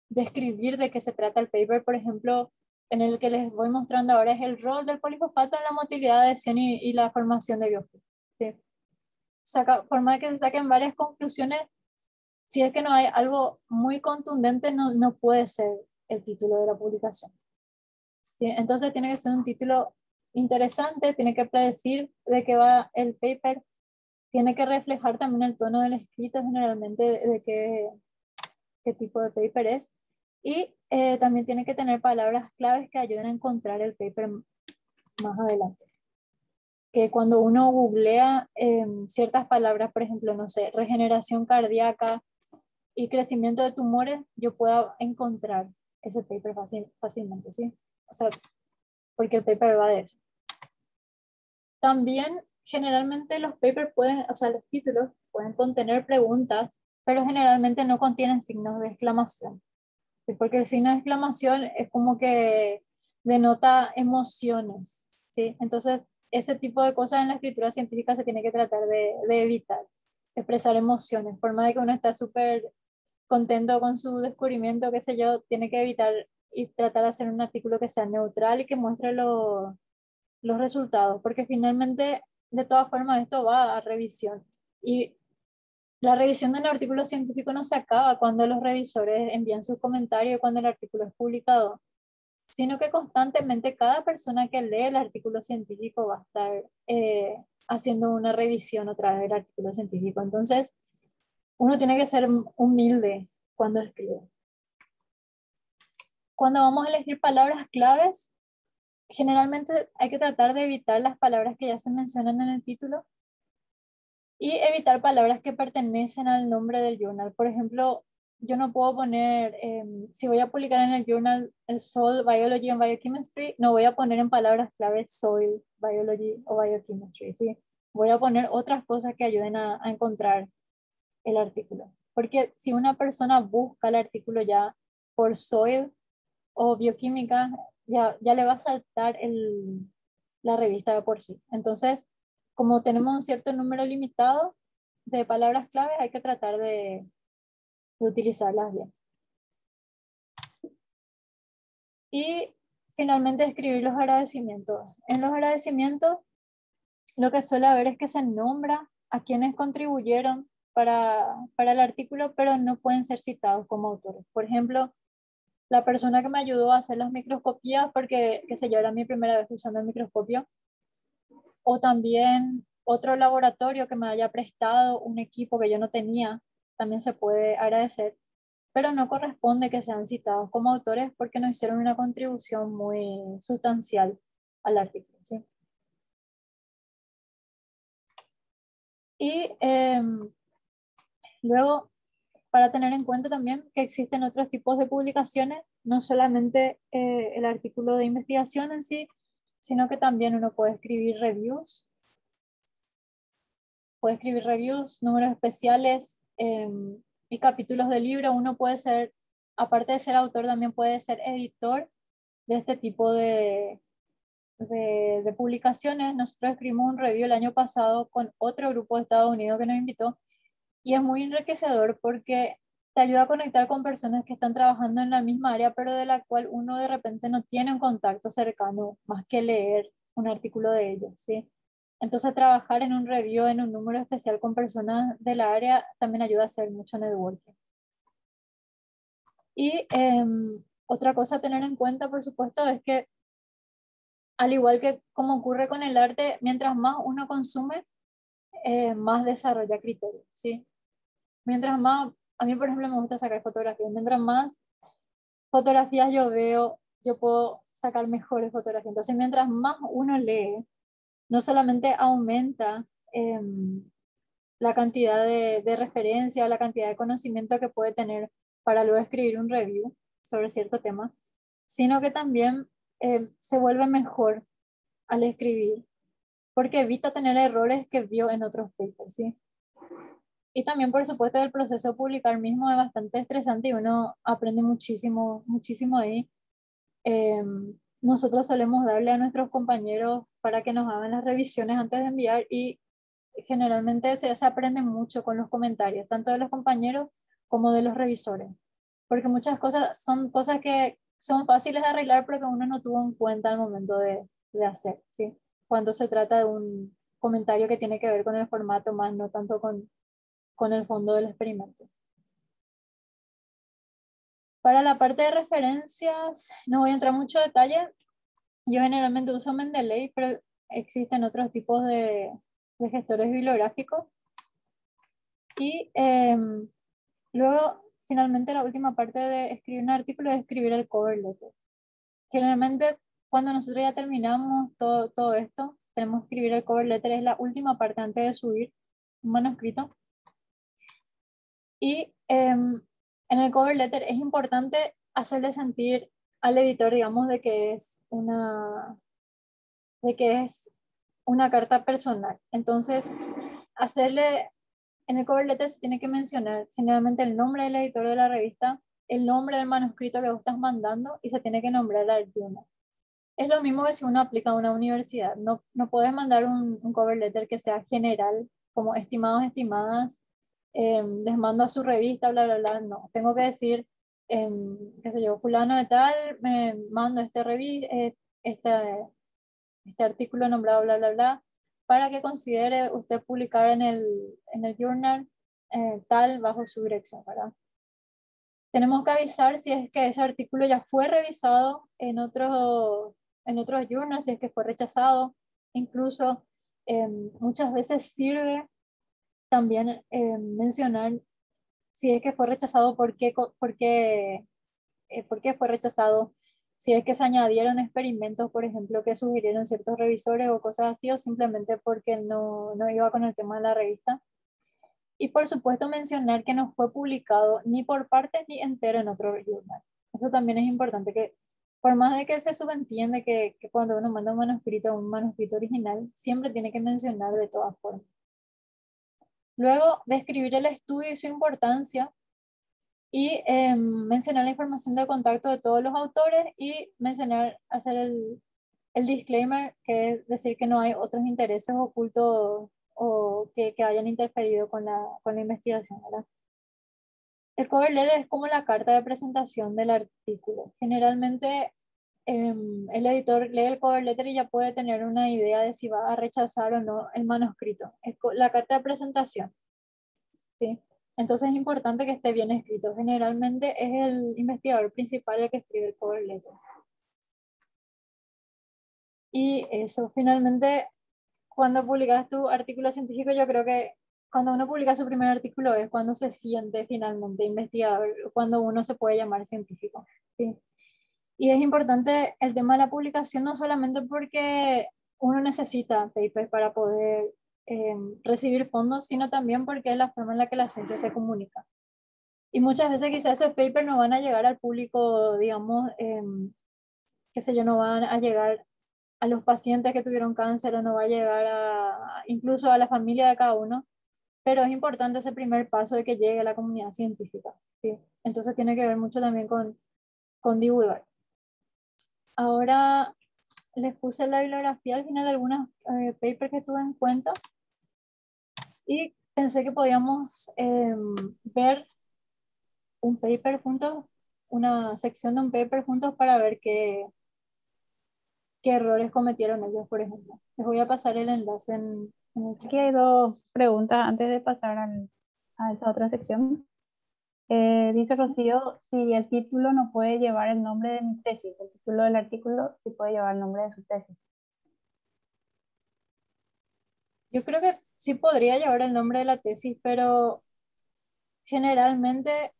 describir de qué se trata el paper. Por ejemplo, en el que les voy mostrando ahora es el rol del polifosfato en la motilidad de adhesión y la formación de biofilm. ¿Sí? Forma de que se saquen varias conclusiones. Si es que no hay algo muy contundente, no puede ser el título de la publicación. ¿Sí? Entonces tiene que ser un título interesante, tiene que predecir de qué va el paper, tiene que reflejar también el tono del escrito, generalmente de qué tipo de paper es, y también tiene que tener palabras claves que ayuden a encontrar el paper más adelante. Que cuando uno googlea ciertas palabras, por ejemplo, no sé, regeneración cardíaca y crecimiento de tumores, yo pueda encontrar ese paper fácilmente, ¿sí? O sea, porque el paper va de eso. También generalmente los papers pueden, o sea, los títulos pueden contener preguntas, pero generalmente no contienen signos de exclamación. Porque el signo de exclamación es como que denota emociones, ¿sí? Entonces, ese tipo de cosas en la escritura científica se tiene que tratar de evitar, expresar emociones, por más de que uno está súper contento con su descubrimiento, qué sé yo, tiene que evitar y tratar de hacer un artículo que sea neutral y que muestre los resultados, porque finalmente, de todas formas, esto va a revisión. Y la revisión de un artículo científico no se acaba cuando los revisores envían sus comentarios, cuando el artículo es publicado, sino que constantemente cada persona que lee el artículo científico va a estar haciendo una revisión otra vez del artículo científico. Entonces, uno tiene que ser humilde cuando escribe. Cuando vamos a elegir palabras claves, generalmente hay que tratar de evitar las palabras que ya se mencionan en el título y evitar palabras que pertenecen al nombre del journal. Por ejemplo, yo no puedo poner, si voy a publicar en el journal el Soil Biology and Biochemistry, no voy a poner en palabras claves Soil Biology o Biochemistry, ¿sí? Voy a poner otras cosas que ayuden a encontrar el artículo. Porque si una persona busca el artículo ya por Soil o Bioquímica, ya le va a saltar la revista de por sí. Entonces, como tenemos un cierto número limitado de palabras claves, hay que tratar de utilizarlas bien. Y finalmente escribir los agradecimientos. En los agradecimientos, lo que suele haber es que se nombra a quienes contribuyeron para el artículo, pero no pueden ser citados como autores. Por ejemplo, la persona que me ayudó a hacer las microscopías, porque, qué sé yo, era mi primera vez usando el microscopio, o también otro laboratorio que me haya prestado un equipo que yo no tenía, también se puede agradecer, pero no corresponde que sean citados como autores porque no hicieron una contribución muy sustancial al artículo, ¿sí? Y luego, para tener en cuenta también que existen otros tipos de publicaciones, no solamente el artículo de investigación en sí, sino que también uno puede escribir reviews, números especiales y capítulos de libro. Uno puede ser, aparte de ser autor, también puede ser editor de este tipo de publicaciones. Nosotros escribimos un review el año pasado con otro grupo de Estados Unidos que nos invitó y es muy enriquecedor porque te ayuda a conectar con personas que están trabajando en la misma área, pero de la cual uno de repente no tiene un contacto cercano más que leer un artículo de ellos, ¿sí? Entonces trabajar en un review, en un número especial con personas de la área, también ayuda a hacer mucho networking. Y otra cosa a tener en cuenta, por supuesto, es que al igual que como ocurre con el arte, mientras más uno consume, más desarrolla criterios, ¿sí? Mientras más, a mí por ejemplo me gusta sacar fotografías, mientras más fotografías yo veo, yo puedo sacar mejores fotografías. Entonces, mientras más uno lee, no solamente aumenta la cantidad de referencia, la cantidad de conocimiento que puede tener para luego escribir un review sobre cierto tema, sino que también se vuelve mejor al escribir, porque evita tener errores que vio en otros papers, ¿sí? Y también, por supuesto, el proceso de publicar mismo es bastante estresante y uno aprende muchísimo, muchísimo ahí. Eh, Nosotros solemos darle a nuestros compañeros para que nos hagan las revisiones antes de enviar y generalmente se aprende mucho con los comentarios, tanto de los compañeros como de los revisores, porque muchas cosas son cosas que son fáciles de arreglar, pero que uno no tuvo en cuenta al momento de hacer, ¿sí? Cuando se trata de un comentario que tiene que ver con el formato más, no tanto con el fondo del experimento. Para la parte de referencias, no voy a entrar mucho detalle. Yo generalmente uso Mendeley, pero existen otros tipos de gestores bibliográficos. Y luego, finalmente, la última parte de escribir un artículo es escribir el cover letter. Generalmente, cuando nosotros ya terminamos todo esto, tenemos que escribir el cover letter, es la última parte antes de subir un manuscrito. Y en el cover letter es importante hacerle sentir al editor, digamos, de que es una carta personal. Entonces, hacerle, en el cover letter se tiene que mencionar generalmente el nombre del editor de la revista, el nombre del manuscrito que vos estás mandando y se tiene que nombrar al journal. Es lo mismo que si uno aplica a una universidad. No puedes mandar un cover letter que sea general, como estimados, estimadas, les mando a su revista, bla, bla, bla. No, tengo que decir, qué sé yo, fulano de tal, me mando este, este artículo nombrado, bla, bla, bla, para que considere usted publicar en el journal tal bajo su dirección, ¿verdad? Tenemos que avisar si es que ese artículo ya fue revisado en otros journals, si es que fue rechazado. Incluso muchas veces sirve también mencionar si es que fue rechazado, por qué fue rechazado, si es que se añadieron experimentos, por ejemplo, que sugirieron ciertos revisores o cosas así, o simplemente porque no iba con el tema de la revista. Y por supuesto mencionar que no fue publicado ni por partes ni entero en otro journal. Eso también es importante, que por más de que se subentiende que cuando uno manda un manuscrito original, siempre tiene que mencionar de todas formas. Luego, describir el estudio y su importancia, y mencionar la información de contacto de todos los autores y hacer el disclaimer, que es decir que no hay otros intereses ocultos o que hayan interferido con la investigación, ¿verdad? El cover letter es como la carta de presentación del artículo. Generalmente el editor lee el cover letter y ya puede tener una idea de si va a rechazar o no el manuscrito. Es la carta de presentación, ¿sí? Entonces es importante que esté bien escrito. Generalmente es el investigador principal el que escribe el cover letter. Y eso, finalmente, cuando publicas tu artículo científico, yo creo que cuando uno publica su primer artículo es cuando se siente finalmente investigador, cuando uno se puede llamar científico, ¿sí? Y es importante el tema de la publicación, no solamente porque uno necesita papers para poder recibir fondos, sino también porque es la forma en la que la ciencia se comunica. Y muchas veces quizás esos papers no van a llegar al público, digamos, qué sé yo, no van a llegar a los pacientes que tuvieron cáncer o no va a llegar incluso a la familia de cada uno, pero es importante ese primer paso de que llegue a la comunidad científica, ¿sí? Entonces tiene que ver mucho también con divulgar. Ahora les puse la bibliografía al final de algunos papers que tuve en cuenta y pensé que podíamos ver un paper juntos, una sección de un paper juntos para ver qué qué errores cometieron ellos, por ejemplo. Les voy a pasar el enlace en el chat. Aquí hay dos preguntas antes de pasar a esa otra sección. Dice Rocío, si el título no puede llevar el nombre de mi tesis, el título del artículo sí puede llevar el nombre de su tesis. Yo creo que sí podría llevar el nombre de la tesis, pero generalmente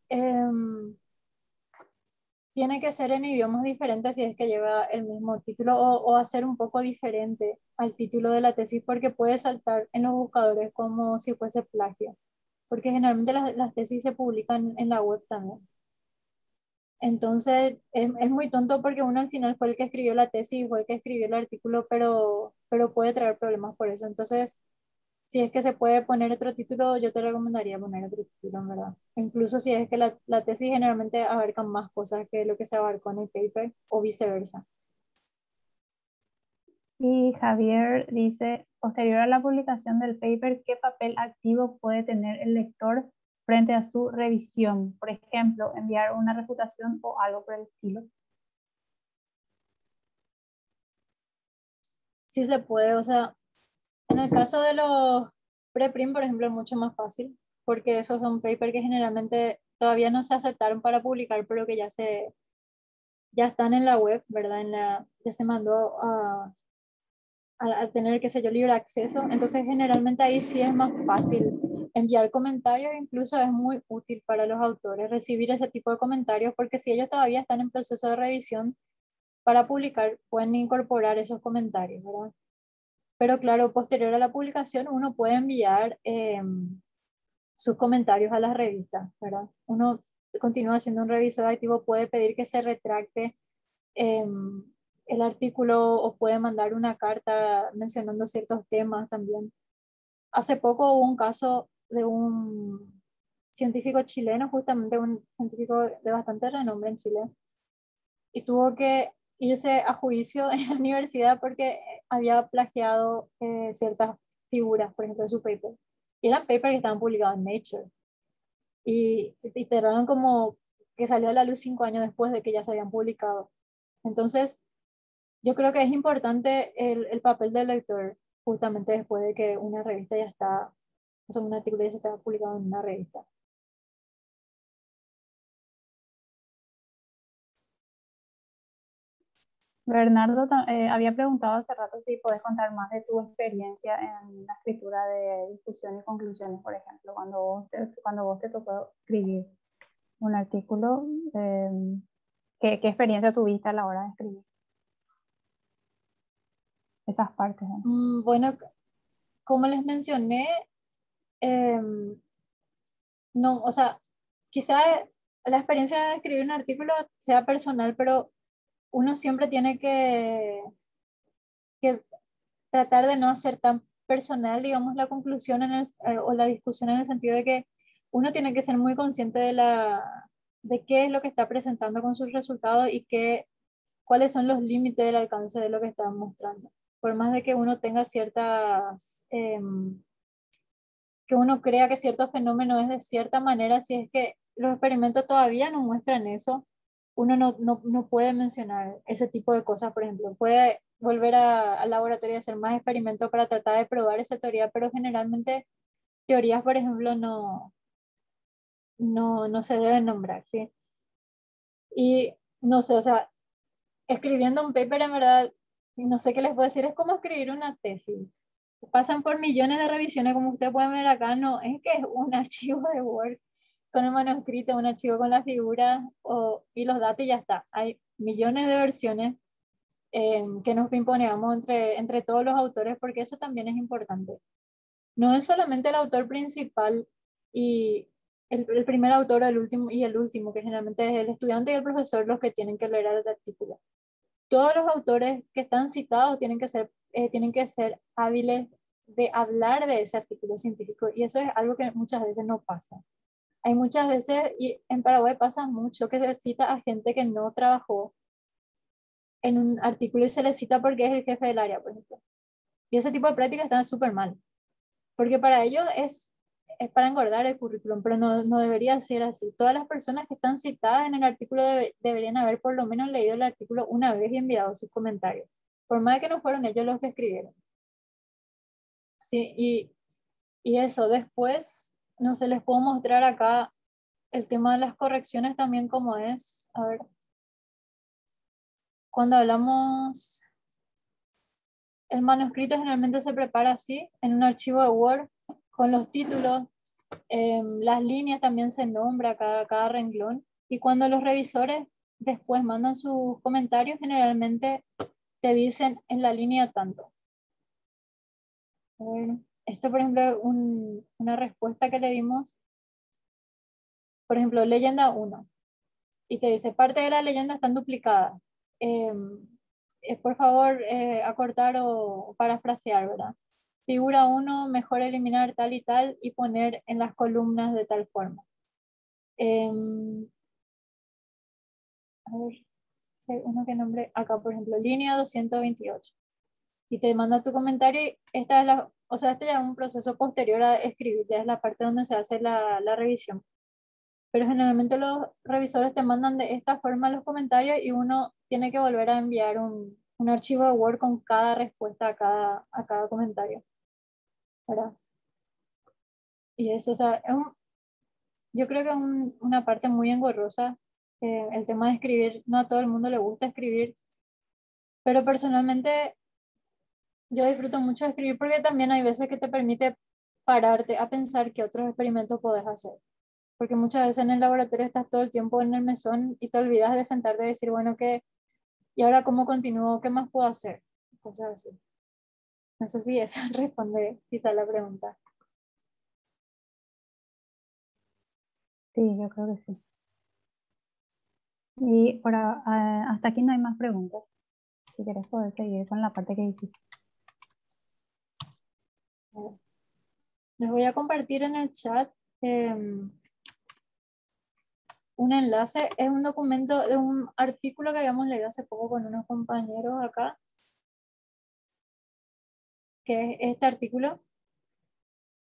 tiene que ser en idiomas diferentes si es que lleva el mismo título o hacer un poco diferente al título de la tesis porque puede saltar en los buscadores como si fuese plagio, porque generalmente las tesis se publican en la web también. Entonces es muy tonto porque uno al final fue el que escribió la tesis, fue el que escribió el artículo, pero puede traer problemas por eso. Entonces, si es que se puede poner otro título, yo te recomendaría poner otro título, en verdad. Incluso si es que la tesis generalmente abarca más cosas que lo que se abarcó en el paper o viceversa. Y Javier dice, posterior a la publicación del paper, ¿qué papel activo puede tener el lector frente a su revisión? Por ejemplo, enviar una refutación o algo por el estilo. Sí se puede, o sea, en el caso de los preprint, por ejemplo, es mucho más fácil, porque esos son papers que generalmente todavía no se aceptaron para publicar, pero que ya están en la web, ¿verdad? Ya se mandó a tener, qué sé yo, libre acceso. Entonces, generalmente ahí sí es más fácil enviar comentarios, incluso es muy útil para los autores recibir ese tipo de comentarios, porque si ellos todavía están en proceso de revisión para publicar, pueden incorporar esos comentarios, ¿verdad? Pero claro, posterior a la publicación, uno puede enviar sus comentarios a las revistas, ¿verdad? Uno continúa siendo un revisor activo, puede pedir que se retracte eh, el artículo o puede mandar una carta mencionando ciertos temas también. Hace poco hubo un caso de un científico chileno, justamente un científico de bastante renombre en Chile, y tuvo que irse a juicio en la universidad porque había plagiado ciertas figuras, por ejemplo, de su paper. Y eran papers que estaban publicados en Nature. Y tardaron como que salió a la luz 5 años después de que ya se habían publicado. Entonces, yo creo que es importante el papel del lector justamente después de que una revista ya está, o sea, un artículo ya se está publicado en una revista. Bernardo había preguntado hace rato si podés contar más de tu experiencia en la escritura de discusión y conclusiones, por ejemplo, cuando vos te tocó escribir un artículo, ¿qué experiencia tuviste a la hora de escribir esas partes, ¿no? Bueno, como les mencioné, em, no, o sea, quizá la experiencia de escribir un artículo sea personal, pero uno siempre tiene que tratar de no hacer tan personal, digamos, la conclusión o la discusión en el sentido de que uno tiene que ser muy consciente de qué es lo que está presentando con sus resultados y cuáles son los límites del alcance de lo que está mostrando. Por más de que uno tenga que uno crea que cierto fenómeno es de cierta manera, si es que los experimentos todavía no muestran eso, uno no puede mencionar ese tipo de cosas, por ejemplo. Puede volver al laboratorio y hacer más experimentos para tratar de probar esa teoría, pero generalmente teorías, por ejemplo, no se deben nombrar, ¿sí? Y no sé, o sea, escribiendo un paper en verdad, no sé qué les puedo decir, es como escribir una tesis. Pasan por millones de revisiones, como ustedes pueden ver acá, no es que es un archivo de Word con el manuscrito, un archivo con la figura y los datos y ya está. Hay millones de versiones que nos pimponeamos entre todos los autores, porque eso también es importante. No es solamente el autor principal y el primer autor el último, que generalmente es el estudiante y el profesor los que tienen que leer el artículo. Todos los autores que están citados tienen que ser hábiles de hablar de ese artículo científico y eso es algo que muchas veces no pasa. Hay muchas veces, y en Paraguay pasa mucho, que se cita a gente que no trabajó en un artículo y se le cita porque es el jefe del área, por ejemplo. Y ese tipo de prácticas están súper mal, porque para ellos es para engordar el currículum, pero no debería ser así. Todas las personas que están citadas en el artículo deberían haber por lo menos leído el artículo una vez y enviado sus comentarios. por más que no fueron ellos los que escribieron. Sí, y eso, después, no sé, les puedo mostrar acá el tema de las correcciones también como es. A ver, cuando hablamos, el manuscrito generalmente se prepara así, en un archivo de Word, con los títulos, las líneas también se nombra cada renglón, y cuando los revisores después mandan sus comentarios, generalmente te dicen en la línea tanto. A ver, esto, por ejemplo, es una respuesta que le dimos, por ejemplo, leyenda 1, y te dice, parte de la leyenda están duplicadas. Por favor, acortar o parafrasear, ¿verdad? Figura 1, mejor eliminar tal y tal y poner en las columnas de tal forma. A ver, si hay uno que nombre acá, por ejemplo, línea 228. Y te manda tu comentario y esta es la, o sea, este ya es un proceso posterior a escribir, ya es la parte donde se hace la revisión. Pero generalmente los revisores te mandan de esta forma los comentarios y uno tiene que volver a enviar un archivo de Word con cada respuesta a cada comentario, ¿verdad? Y eso, o sea, yo creo que es una parte muy engorrosa, el tema de escribir. No a todo el mundo le gusta escribir, pero personalmente yo disfruto mucho de escribir porque también hay veces que te permite pararte a pensar qué otros experimentos podés hacer. Porque muchas veces en el laboratorio estás todo el tiempo en el mesón y te olvidas de sentarte y decir, bueno, ¿qué? ¿Y ahora cómo continúo? ¿Qué más puedo hacer? Cosas así. No sé si eso responde quizá la pregunta. Sí, yo creo que sí. Y hasta aquí no hay más preguntas. Si quieres poder seguir con la parte que dijiste. Les voy a compartir en el chat un enlace. Es un documento de un artículo que habíamos leído hace poco con unos compañeros acá, que es este artículo.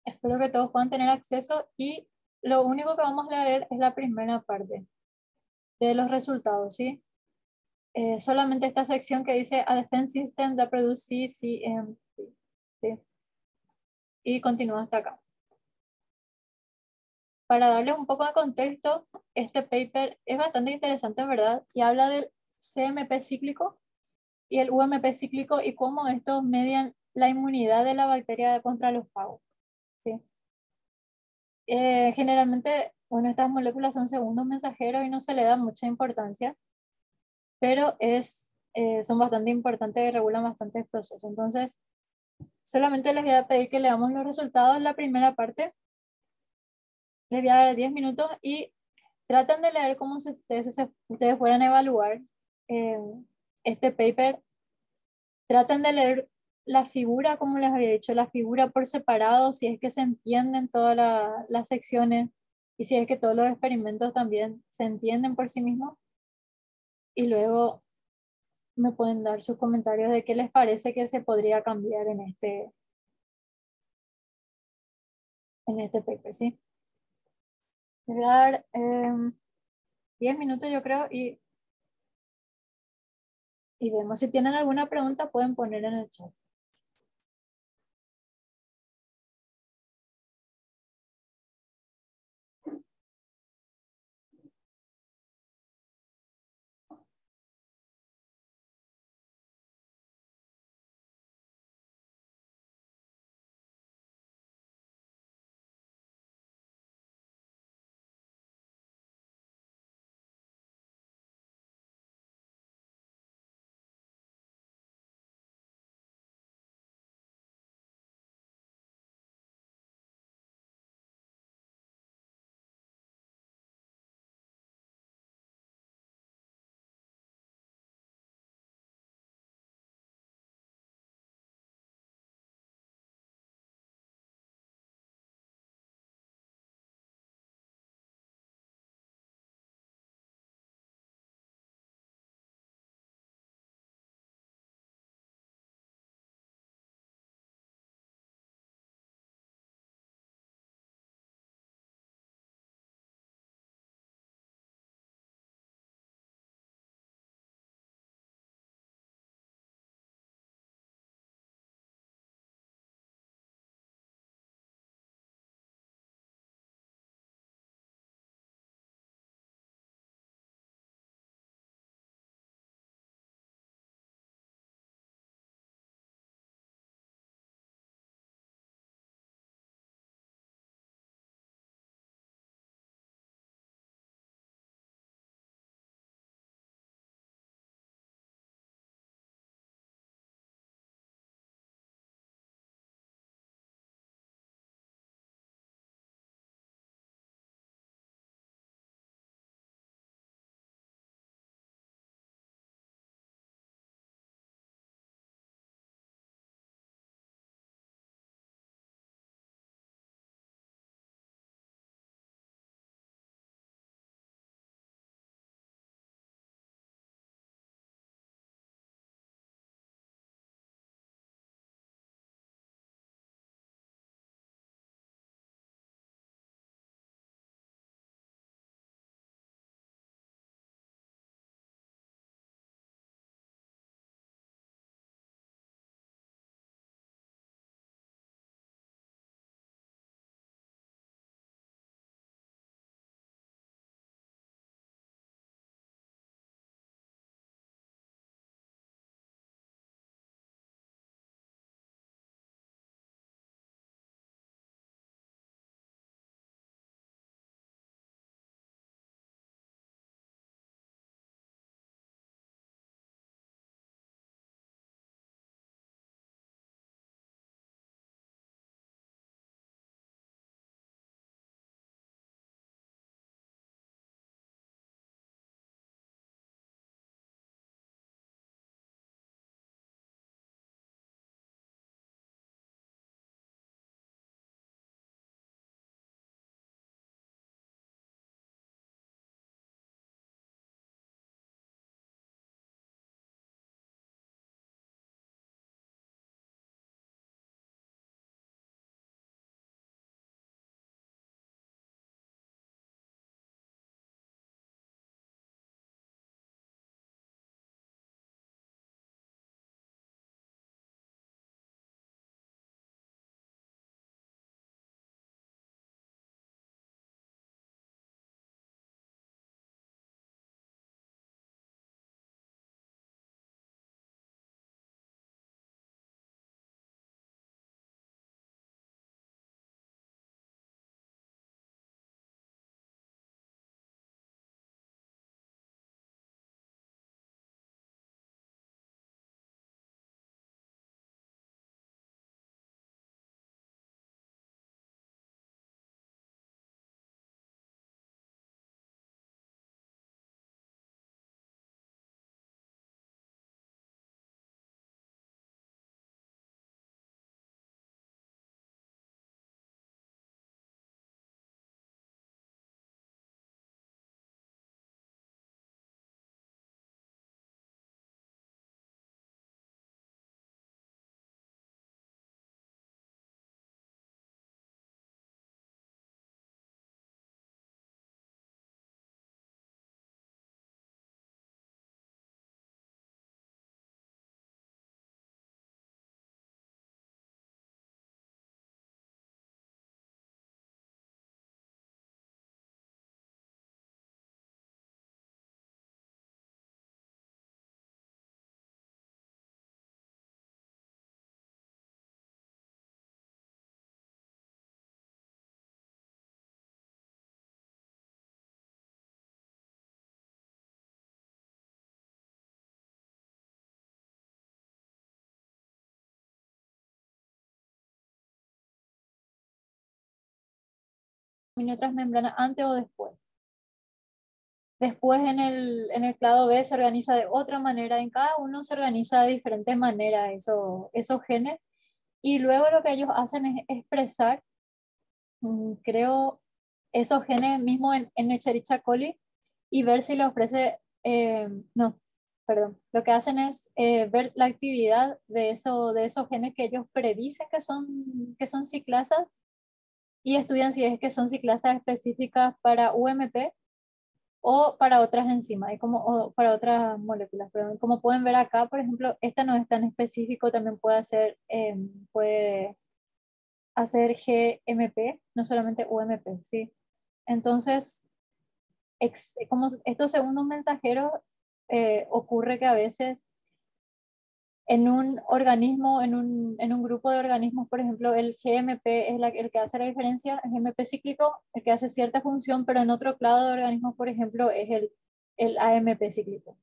Espero que todos puedan tener acceso y lo único que vamos a leer es la primera parte de los resultados, ¿sí? Solamente esta sección que dice a defense system that produce CCM, ¿sí? Y continúa hasta acá. Para darles un poco de contexto, este paper es bastante interesante, ¿verdad? Y habla del CMP cíclico y el UMP cíclico y cómo estos median la inmunidad de la bacteria contra los pagos, ¿sí? Generalmente, bueno, estas moléculas son segundos mensajeros y no se le da mucha importancia, pero son bastante importantes y regulan bastantes procesos. Entonces, solamente les voy a pedir que leamos los resultados. La primera parte, les voy a dar 10 minutos y tratan de leer como si ustedes fueran a evaluar eh, este paper. Tratan de leer la figura, como les había dicho, la figura por separado, si es que se entienden todas las secciones y si es que todos los experimentos también se entienden por sí mismos. Y luego me pueden dar sus comentarios de qué les parece que se podría cambiar en este paper, ¿sí? Les voy a dar 10 minutos, yo creo, y vemos. Si tienen alguna pregunta, pueden poner en el chat. dominio transmembrana antes o después. Después en el clado B se organiza de otra manera, en cada uno se organiza de diferentes maneras esos genes, y luego lo que ellos hacen es expresar, creo, esos genes mismos en Escherichia coli y ver si le ofrece, no, perdón, lo que hacen es ver la actividad de esos genes que ellos predicen que son ciclasas, y estudian si es que son ciclasas específicas para UMP o para otras enzimas, o para otras moléculas. Pero como pueden ver acá, por ejemplo, esta no es tan específico, también puede hacer GMP, no solamente UMP, ¿sí? Entonces, como estos segundos mensajeros, ocurre que a veces en un organismo, en un grupo de organismos, por ejemplo, el GMP es el que hace la diferencia, el GMP cíclico, el que hace cierta función, pero en otro clado de organismos, por ejemplo, es el AMP cíclico.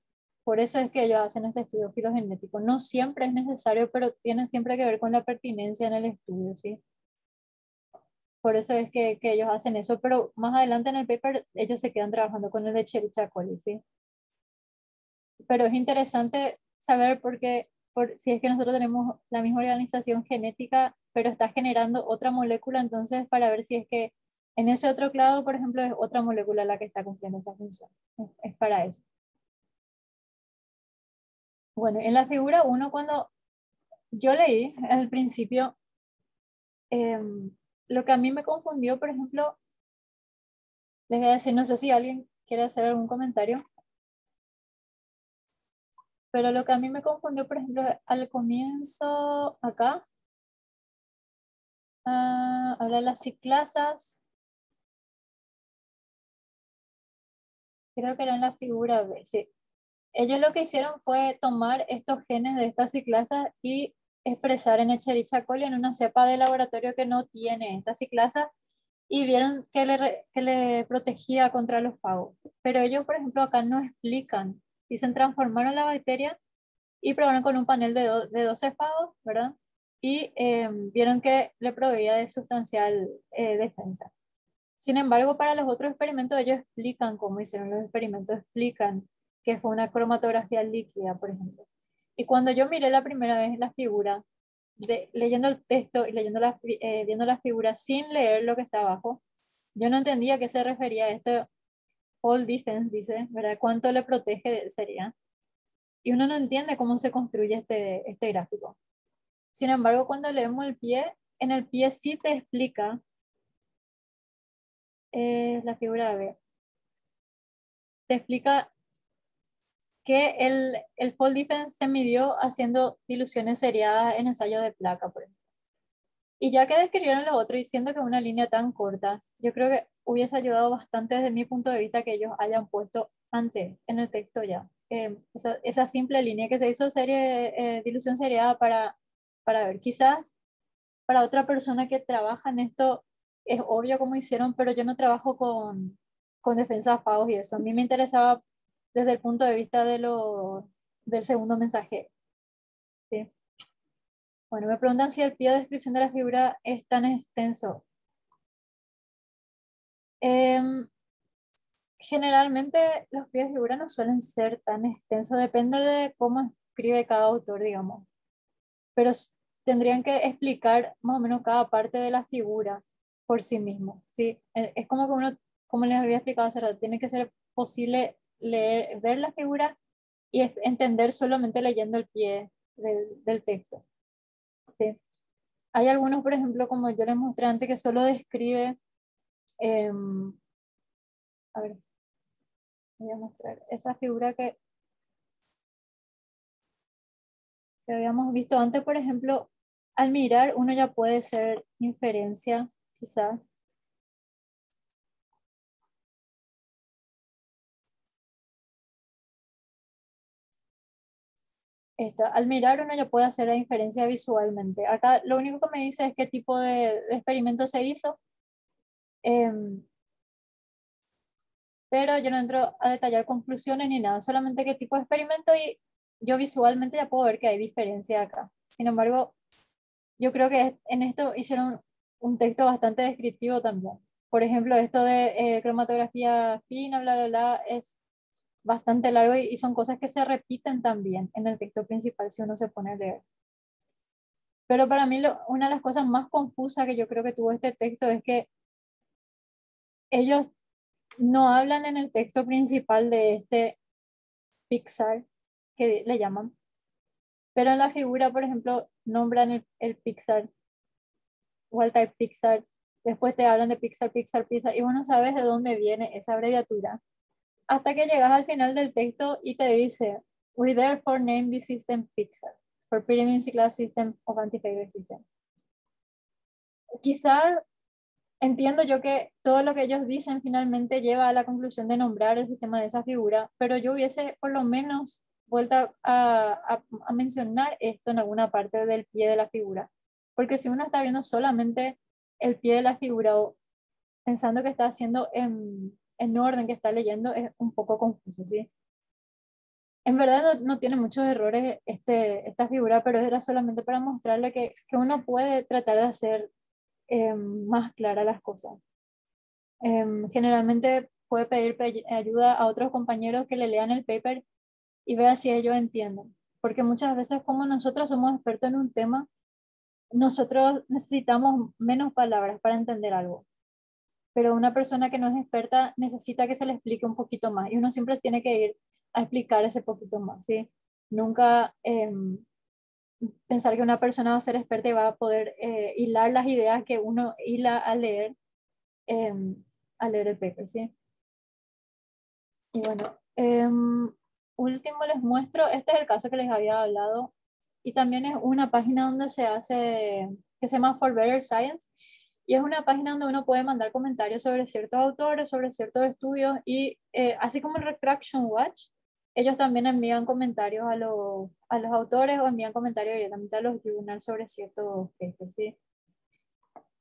Por eso es que ellos hacen este estudio filogenético. No siempre es necesario, pero tiene siempre que ver con la pertinencia en el estudio, ¿sí? Por eso es que ellos hacen eso, pero más adelante en el paper ellos se quedan trabajando con el de Escherichia coli, ¿sí? Pero es interesante saber si es que nosotros tenemos la misma organización genética, pero está generando otra molécula, entonces para ver si es que en ese otro clado, por ejemplo, es otra molécula la que está cumpliendo esa función. Es para eso. Bueno, en la figura 1, cuando yo leí al principio, lo que a mí me confundió, por ejemplo, les voy a decir, no sé si alguien quiere hacer algún comentario, pero lo que a mí me confundió, por ejemplo, al comienzo, acá, habla de las ciclasas, creo que era en la figura B, sí. Ellos lo que hicieron fue tomar estos genes de estas ciclasas y expresar en Escherichia coli en una cepa de laboratorio que no tiene esta ciclasa, y vieron que le protegía contra los fagos. Pero ellos, por ejemplo, acá no explican. Dicen, transformaron la bacteria y probaron con un panel de 12 fagos, ¿verdad? Y vieron que le proveía de sustancial defensa. Sin embargo, para los otros experimentos, ellos explican cómo hicieron los experimentos, explican que fue una cromatografía líquida, por ejemplo. Y cuando yo miré la primera vez la figura, leyendo el texto y viendo la figura sin leer lo que está abajo, yo no entendía a qué se refería a esto. All defense dice, ¿verdad? ¿Cuánto le protege sería? Y uno no entiende cómo se construye este gráfico. Sin embargo, cuando leemos el pie, en el pie sí te explica la figura B. Te explica que el fold defense se midió haciendo diluciones seriadas en ensayo de placa, por ejemplo. Y ya que describieron los otros diciendo que una línea tan corta, yo creo que hubiese ayudado bastante desde mi punto de vista que ellos hayan puesto antes en el texto ya. Esa simple línea que se hizo dilución seriada para ver. Quizás para otra persona que trabaja en esto es obvio cómo hicieron, pero yo no trabajo con defensa FAOS y eso. A mí me interesaba desde el punto de vista del segundo mensaje. ¿Sí? Bueno, me preguntan si el pie de descripción de la figura es tan extenso. Generalmente los pies de figura no suelen ser tan extensos, depende de cómo escribe cada autor, digamos. Pero tendrían que explicar más o menos cada parte de la figura por sí mismo, ¿sí? Es como que uno, como les había explicado hace rato, tiene que ser posible ver la figura y entender solamente leyendo el pie del texto, ¿sí? Hay algunos, por ejemplo, como yo les mostré antes, que solo describe, a ver, voy a mostrar esa figura que habíamos visto antes, por ejemplo, al mirar uno ya puede hacer inferencia, quizás. Al mirar uno ya puede hacer la inferencia visualmente. Acá lo único que me dice es qué tipo de experimento se hizo, pero yo no entro a detallar conclusiones ni nada, solamente qué tipo de experimento, y yo visualmente ya puedo ver que hay diferencia acá. Sin embargo, yo creo que en esto hicieron un texto bastante descriptivo también. Por ejemplo, esto de cromatografía fina, bla, bla, bla, es bastante largo y son cosas que se repiten también en el texto principal si uno se pone a leer. Pero para mí una de las cosas más confusas que yo creo que tuvo este texto es que ellos no hablan en el texto principal de este Pixar, que le llaman, pero en la figura, por ejemplo, nombran el Pixar, Wild Type Pixar, después te hablan de Pixar, Pixar, Pixar, y vos no sabes de dónde viene esa abreviatura. Hasta que llegas al final del texto y te dice, we therefore name this system Pixar, for Pyramid Class System of Anti-Failure System. Quizá entiendo yo que todo lo que ellos dicen finalmente lleva a la conclusión de nombrar el sistema de esa figura, pero yo hubiese por lo menos vuelto a mencionar esto en alguna parte del pie de la figura. Porque si uno está viendo solamente el pie de la figura o pensando que está haciendo en orden, que está leyendo, es un poco confuso, ¿sí? En verdad no tiene muchos errores esta figura, pero era solamente para mostrarle que uno puede tratar de hacer más claras las cosas. Generalmente puede pedir ayuda a otros compañeros que le lean el paper y vea si ellos entienden. Porque muchas veces como nosotros somos expertos en un tema, nosotros necesitamos menos palabras para entender algo. Pero una persona que no es experta necesita que se le explique un poquito más y uno siempre tiene que ir a explicar ese poquito más, ¿sí? Nunca pensar que una persona va a ser experta y va a poder hilar las ideas que uno hila a leer el paper, ¿sí? Y bueno, último les muestro, este es el caso que les había hablado, y también es una página donde se hace, que se llama For Better Science, y es una página donde uno puede mandar comentarios sobre ciertos autores, sobre ciertos estudios, y así como el Retraction Watch, ellos también envían comentarios a los autores o envían comentarios directamente a los journals sobre ciertos textos, ¿sí?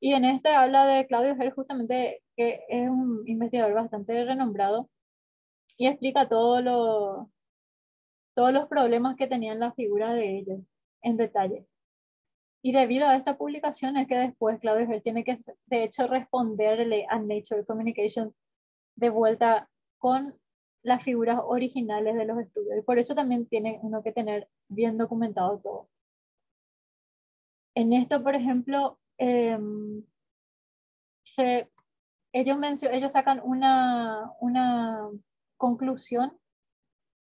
Y en este habla de Claudio Herr, justamente, que es un investigador bastante renombrado, y explica todos los problemas que tenían las figuras de ellos en detalle. Y debido a esta publicación es que después Claudio Herr tiene que, de hecho, responderle a Nature Communications de vuelta con las figuras originales de los estudios. Y por eso también tiene uno que tener bien documentado todo. En esto, por ejemplo, ellos sacan una conclusión.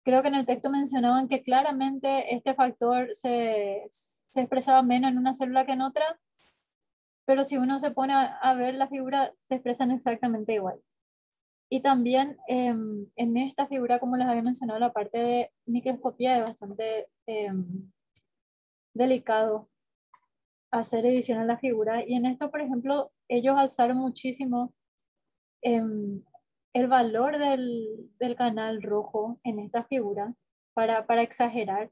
Creo que en el texto mencionaban que claramente este factor se expresaba menos en una célula que en otra, pero si uno se pone a ver la figura, se expresan exactamente igual. Y también en esta figura, como les había mencionado, la parte de microscopía es bastante delicado hacer edición en la figura. Y en esto, por ejemplo, ellos alzaron muchísimo el valor del canal rojo en esta figura para exagerar,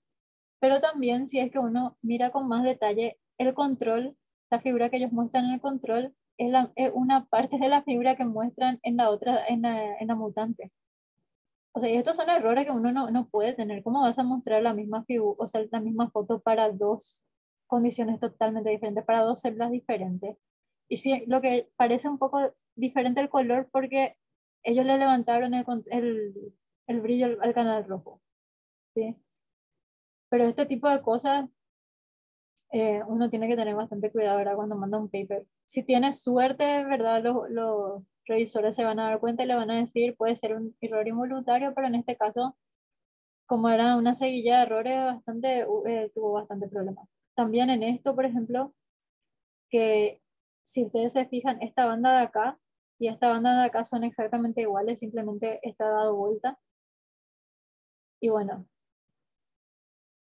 pero también si es que uno mira con más detalle el control, la figura que ellos muestran en el control es una parte de la figura que muestran en la otra, en la mutante. O sea, y estos son errores que uno no puede tener. ¿Cómo vas a mostrar la misma figura, o sea, la misma foto para dos condiciones totalmente diferentes, para dos células diferentes? Y sí, lo que parece un poco diferente el color porque ellos le levantaron el brillo al canal rojo, ¿sí? Pero este tipo de cosas uno tiene que tener bastante cuidado, ¿verdad? Cuando manda un paper. Si tienes suerte, ¿verdad? Los revisores se van a dar cuenta y le van a decir, puede ser un error involuntario, pero en este caso, como era una seguilla de errores, tuvo bastante problema. También en esto, por ejemplo, que si ustedes se fijan, esta banda de acá y esta banda de acá son exactamente iguales, simplemente está dado vuelta. Y bueno,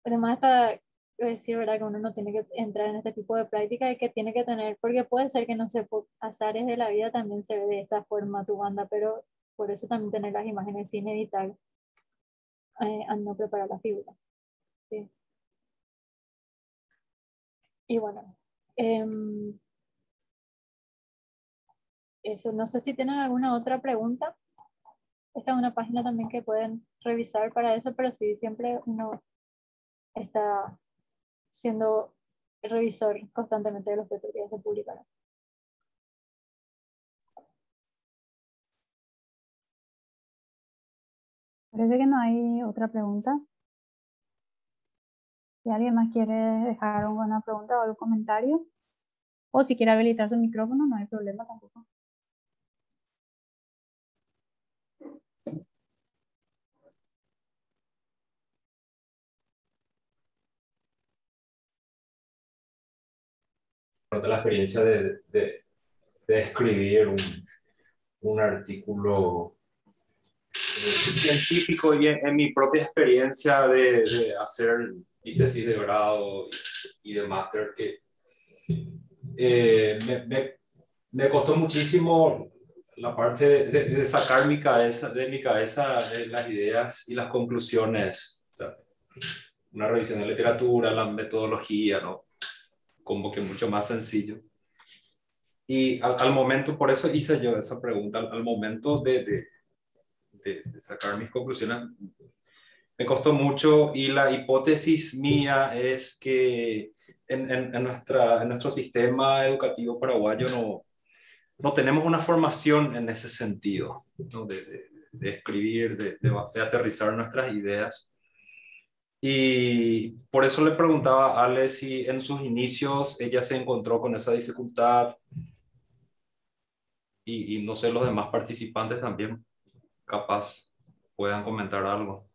además está decir, ¿verdad? Que uno no tiene que entrar en este tipo de práctica y que tiene que tener, porque puede ser que no sé, por azares de la vida también se ve de esta forma tu banda, pero por eso también tener las imágenes sin editar al no preparar la figura. ¿Sí? Y bueno, eso, no sé si tienen alguna otra pregunta. Esta es una página también que pueden revisar para eso, pero sí, siempre uno está siendo el revisor constantemente de los papers que se publican. Parece que no hay otra pregunta. Si alguien más quiere dejar alguna pregunta o algún comentario, o si quiere habilitar su micrófono, no hay problema tampoco. Pronto la experiencia de escribir un artículo científico y en mi propia experiencia de hacer mi tesis de grado y de máster, que me costó muchísimo la parte de sacar de mi cabeza las ideas y las conclusiones. O sea, una revisión de literatura, la metodología, ¿no? Como que mucho más sencillo. Y al momento, por eso hice yo esa pregunta, al momento de sacar mis conclusiones, me costó mucho y la hipótesis mía es que en nuestro sistema educativo paraguayo no tenemos una formación en ese sentido, ¿no? De escribir, de aterrizar nuestras ideas. Y por eso le preguntaba a Ale si en sus inicios ella se encontró con esa dificultad y no sé, los demás participantes también capaz puedan comentar algo.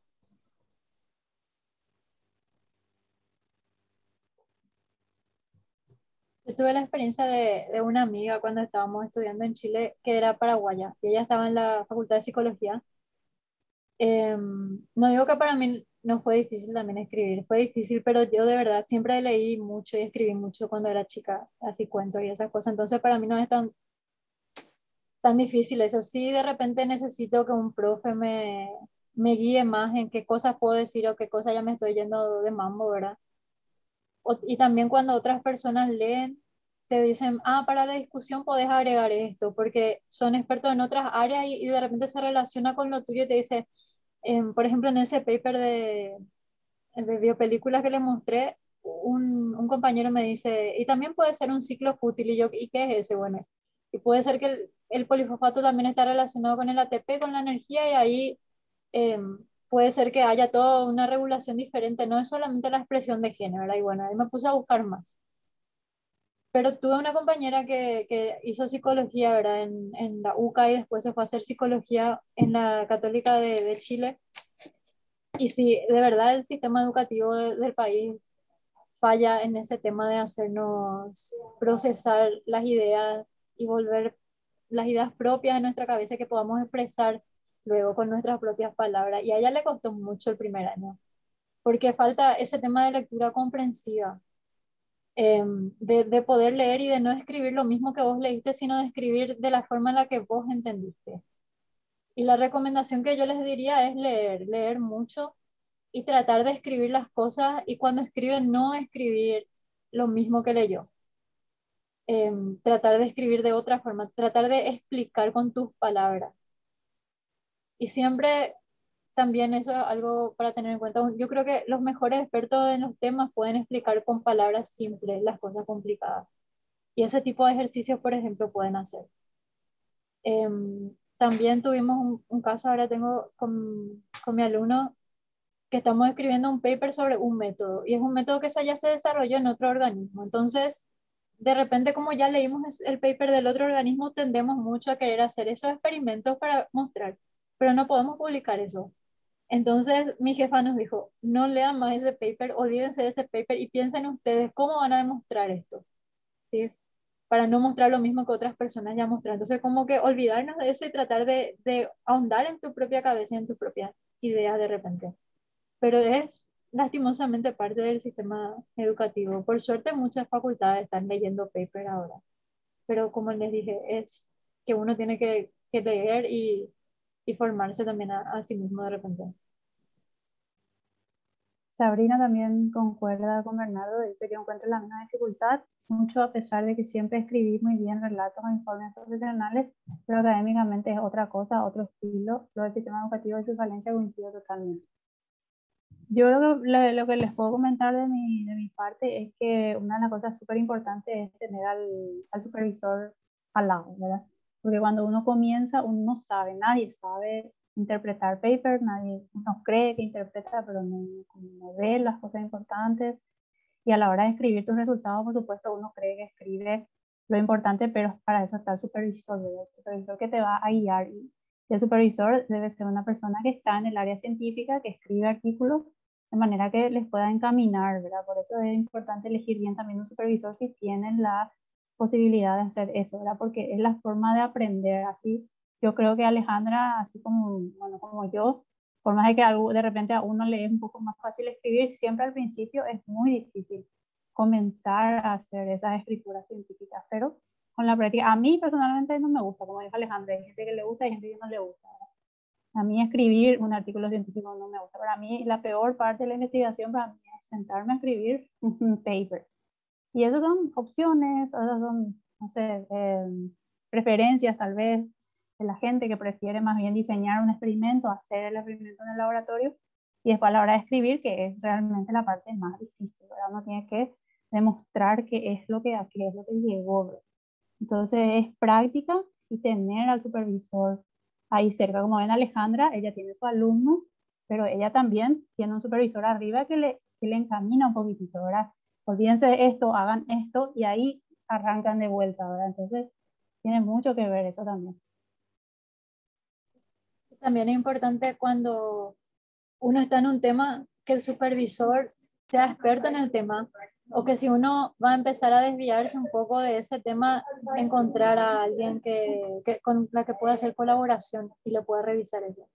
Yo tuve la experiencia de una amiga cuando estábamos estudiando en Chile que era paraguaya y ella estaba en la Facultad de Psicología. No digo que para mí no fue difícil también escribir, fue difícil, pero yo de verdad siempre leí mucho y escribí mucho cuando era chica, así cuentos y esas cosas. Entonces para mí no es tan difícil eso. Sí, de repente necesito que un profe me guíe más en qué cosas puedo decir o qué cosas ya me estoy yendo de mambo, ¿verdad? Y también cuando otras personas leen, te dicen, ah, para la discusión podés agregar esto, porque son expertos en otras áreas y de repente se relaciona con lo tuyo y te dice, por ejemplo, en ese paper de biopelículas que le mostré, un compañero me dice, y también puede ser un ciclo fútil, y yo, ¿y qué es ese? Bueno, y puede ser que el polifosfato también está relacionado con el ATP, con la energía, y ahí eh, puede ser que haya toda una regulación diferente, no es solamente la expresión de género, ¿verdad? Y bueno, ahí me puse a buscar más. Pero tuve una compañera que hizo psicología, ¿verdad? En la UCA y después se fue a hacer psicología en la Católica de Chile. Y sí, de verdad el sistema educativo del país falla en ese tema de hacernos procesar las ideas y volver las ideas propias en nuestra cabeza que podamos expresar luego con nuestras propias palabras. Y a ella le costó mucho el primer año, porque falta ese tema de lectura comprensiva, de poder leer y de no escribir lo mismo que vos leíste, sino de escribir de la forma en la que vos entendiste. Y la recomendación que yo les diría es leer, leer mucho y tratar de escribir las cosas y cuando escriben no escribir lo mismo que leyó. Tratar de escribir de otra forma, tratar de explicar con tus palabras. Y siempre también eso es algo para tener en cuenta. Yo creo que los mejores expertos en los temas pueden explicar con palabras simples las cosas complicadas. Y ese tipo de ejercicios, por ejemplo, pueden hacer. También tuvimos un caso, ahora tengo con mi alumno, que estamos escribiendo un paper sobre un método y es un método que ya se desarrolló en otro organismo. Entonces, de repente, como ya leímos el paper del otro organismo, tendemos mucho a querer hacer esos experimentos para mostrar, pero no podemos publicar eso. Entonces, mi jefa nos dijo, no lean más ese paper, olvídense de ese paper y piensen ustedes cómo van a demostrar esto, ¿sí? Para no mostrar lo mismo que otras personas ya mostraron. Entonces, como que olvidarnos de eso y tratar de ahondar en tu propia cabeza y en tus propias ideas de repente, pero es lastimosamente parte del sistema educativo. Por suerte, muchas facultades están leyendo paper ahora, pero como les dije, es que uno tiene que leer y formarse también a sí mismo de repente. Sabrina también concuerda con Bernardo, dice que encuentra la misma dificultad, mucho a pesar de que siempre escribí muy bien relatos o informes profesionales, pero académicamente es otra cosa, otro estilo. Lo del sistema educativo y su falencia coincide totalmente. Yo lo que les puedo comentar de mi parte es que una de las cosas súper importantes es tener al supervisor al lado, ¿verdad? Porque cuando uno comienza, uno no sabe, nadie sabe interpretar paper, nadie nos cree que interpreta, pero no ve las cosas importantes. Y a la hora de escribir tus resultados, por supuesto, uno cree que escribe lo importante, pero para eso está el supervisor, ¿verdad? El supervisor que te va a guiar. Y el supervisor debe ser una persona que está en el área científica, que escribe artículos de manera que les pueda encaminar, ¿verdad? Por eso es importante elegir bien también un supervisor si tienen la posibilidad de hacer eso, ¿verdad? Porque es la forma de aprender. Así, yo creo que Alejandra, así como, bueno, como yo, por más de que de repente a uno le es un poco más fácil escribir, siempre al principio es muy difícil comenzar a hacer esas escrituras científicas, pero con la práctica, a mí personalmente no me gusta, como dijo Alejandra, hay gente que le gusta y gente que no le gusta, ¿verdad? A mí escribir un artículo científico no me gusta. Para mí la peor parte de la investigación para mí es sentarme a escribir un paper. Y esas son opciones, esas son, no sé, preferencias tal vez de la gente que prefiere más bien diseñar un experimento, hacer el experimento en el laboratorio y después a la hora de escribir, que es realmente la parte más difícil, ¿verdad? Uno tiene que demostrar qué es lo que llegó, ¿verdad? Entonces es práctica y tener al supervisor ahí cerca. Como ven Alejandra, ella tiene su alumno, pero ella también tiene un supervisor arriba que le encamina un poquitito, ¿verdad? Olvídense de esto, hagan esto y ahí arrancan de vuelta, ¿verdad? Entonces tiene mucho que ver eso también. También es importante cuando uno está en un tema que el supervisor sea experto en el tema, o que si uno va a empezar a desviarse un poco de ese tema, encontrar a alguien con la que pueda hacer colaboración y lo pueda revisar ella.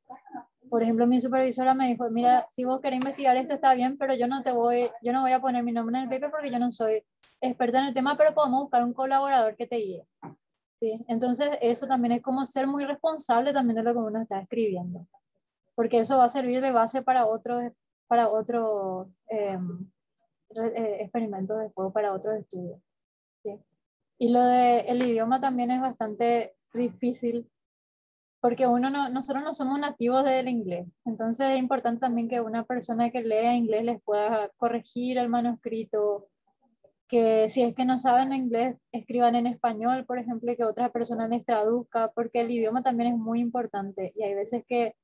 Por ejemplo, mi supervisora me dijo, mira, si vos querés investigar esto está bien, pero yo no voy a poner mi nombre en el paper porque yo no soy experta en el tema, pero podemos buscar un colaborador que te guíe. ¿Sí? Entonces, eso también es como ser muy responsable también de lo que uno está escribiendo, porque eso va a servir de base para otros experimentos después, para otros estudios. ¿Sí? Y lo del idioma también es bastante difícil, porque nosotros no somos nativos del inglés, entonces es importante también que una persona que lea inglés les pueda corregir el manuscrito, que si es que no saben inglés, escriban en español, por ejemplo, y que otra persona les traduzca, porque el idioma también es muy importante y hay veces que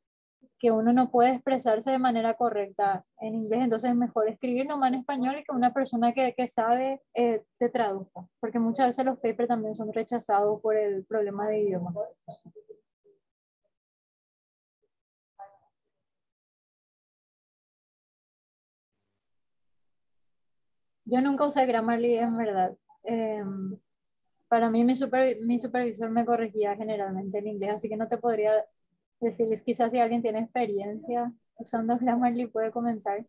uno no puede expresarse de manera correcta en inglés, entonces es mejor escribir nomás en español y que una persona que sabe te traduzca, porque muchas veces los papers también son rechazados por el problema de idioma. Yo nunca usé Grammarly, en verdad. Para mí mi supervisor me corregía generalmente en inglés, así que no te podría decir, quizás si alguien tiene experiencia usando Grammarly puede comentar.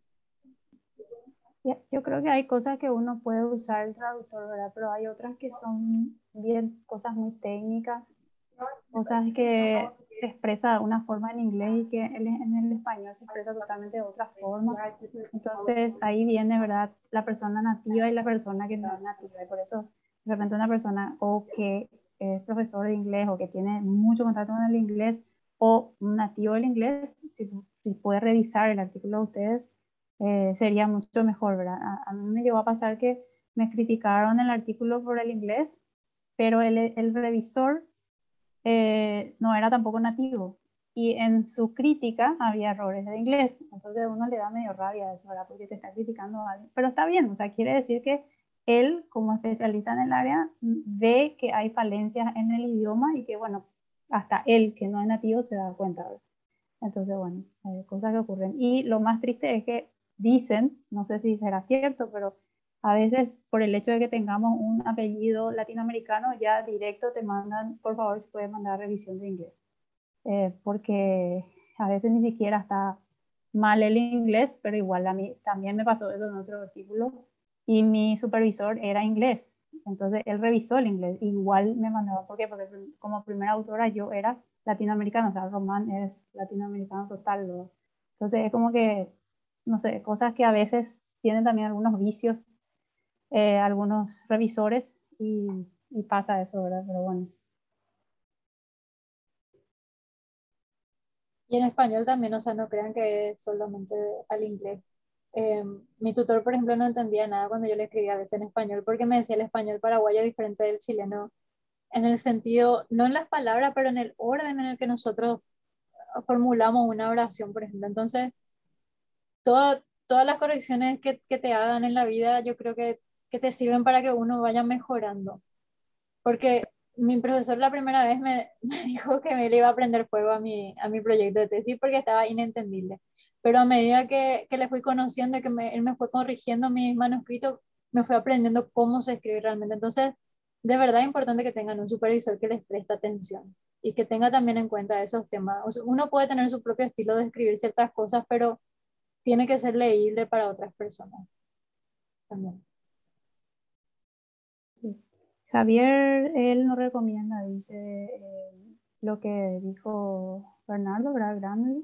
Yo creo que hay cosas que uno puede usar el traductor, ¿verdad? Pero hay otras que son bien cosas muy técnicas, cosas que se expresa de una forma en inglés y que en el español se expresa totalmente de otra forma. Entonces ahí viene, ¿verdad? La persona nativa y la persona que no es nativa. Y por eso, de repente, una persona o que es profesor de inglés o que tiene mucho contacto con el inglés o un nativo del inglés, si puede revisar el artículo de ustedes, sería mucho mejor, ¿verdad? A mí me llegó a pasar que me criticaron el artículo por el inglés, pero el revisor no era tampoco nativo. Y en su crítica había errores de inglés. Entonces a uno le da medio rabia eso, ¿verdad? Porque te está criticando a alguien. Pero está bien, o sea, quiere decir que él, como especialista en el área, ve que hay falencias en el idioma y que, bueno, hasta él, que no es nativo, se da cuenta, ¿verdad? Entonces, bueno, cosas que ocurren. Y lo más triste es que dicen, no sé si será cierto, pero a veces por el hecho de que tengamos un apellido latinoamericano, ya directo te mandan, por favor, si puedes mandar revisión de inglés. Porque a veces ni siquiera está mal el inglés, pero igual a mí también me pasó eso en otro artículo y mi supervisor era inglés. Entonces él revisó el inglés, igual me mandaba, ¿por qué? Porque como primera autora yo era latinoamericano, o sea, Román es latinoamericano total, ¿no? Entonces es como que, no sé, cosas que a veces tienen también algunos vicios, algunos revisores y pasa eso, ¿verdad? Pero bueno. Y en español también, o sea, no crean que es solamente al inglés. Mi tutor, por ejemplo, no entendía nada cuando yo le escribía a veces en español, porque me decía el español paraguayo diferente del chileno, en el sentido, no en las palabras, pero en el orden en el que nosotros formulamos una oración, por ejemplo. Entonces, todas las correcciones que te hagan en la vida, yo creo que te sirven para que uno vaya mejorando. Porque mi profesor la primera vez me dijo que me le iba a prender fuego a mi proyecto de tesis porque estaba inentendible. Pero a medida que le fui conociendo y que él me fue corrigiendo mis manuscritos, me fue aprendiendo cómo se escribe realmente. Entonces, de verdad es importante que tengan un supervisor que les preste atención y que tenga también en cuenta esos temas. O sea, uno puede tener su propio estilo de escribir ciertas cosas, pero tiene que ser leíble para otras personas también. Sí. Javier, él no recomienda, dice lo que dijo Bernardo, ¿verdad? Grande,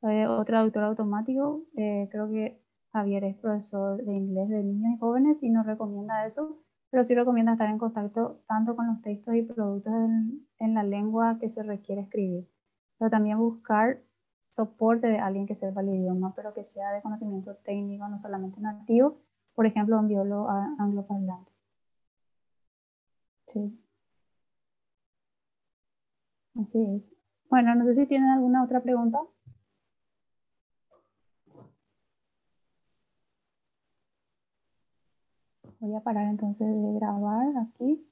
otro traductor automático. Creo que Javier es profesor de inglés de niños y jóvenes y no recomienda eso, pero sí recomienda estar en contacto tanto con los textos y productos en la lengua que se requiere escribir, pero también buscar soporte de alguien que sepa el idioma, pero que sea de conocimiento técnico, no solamente nativo, por ejemplo, un biólogo angloparlante. Sí, así es. Bueno, no sé si tienen alguna otra pregunta. Voy a parar entonces de grabar aquí.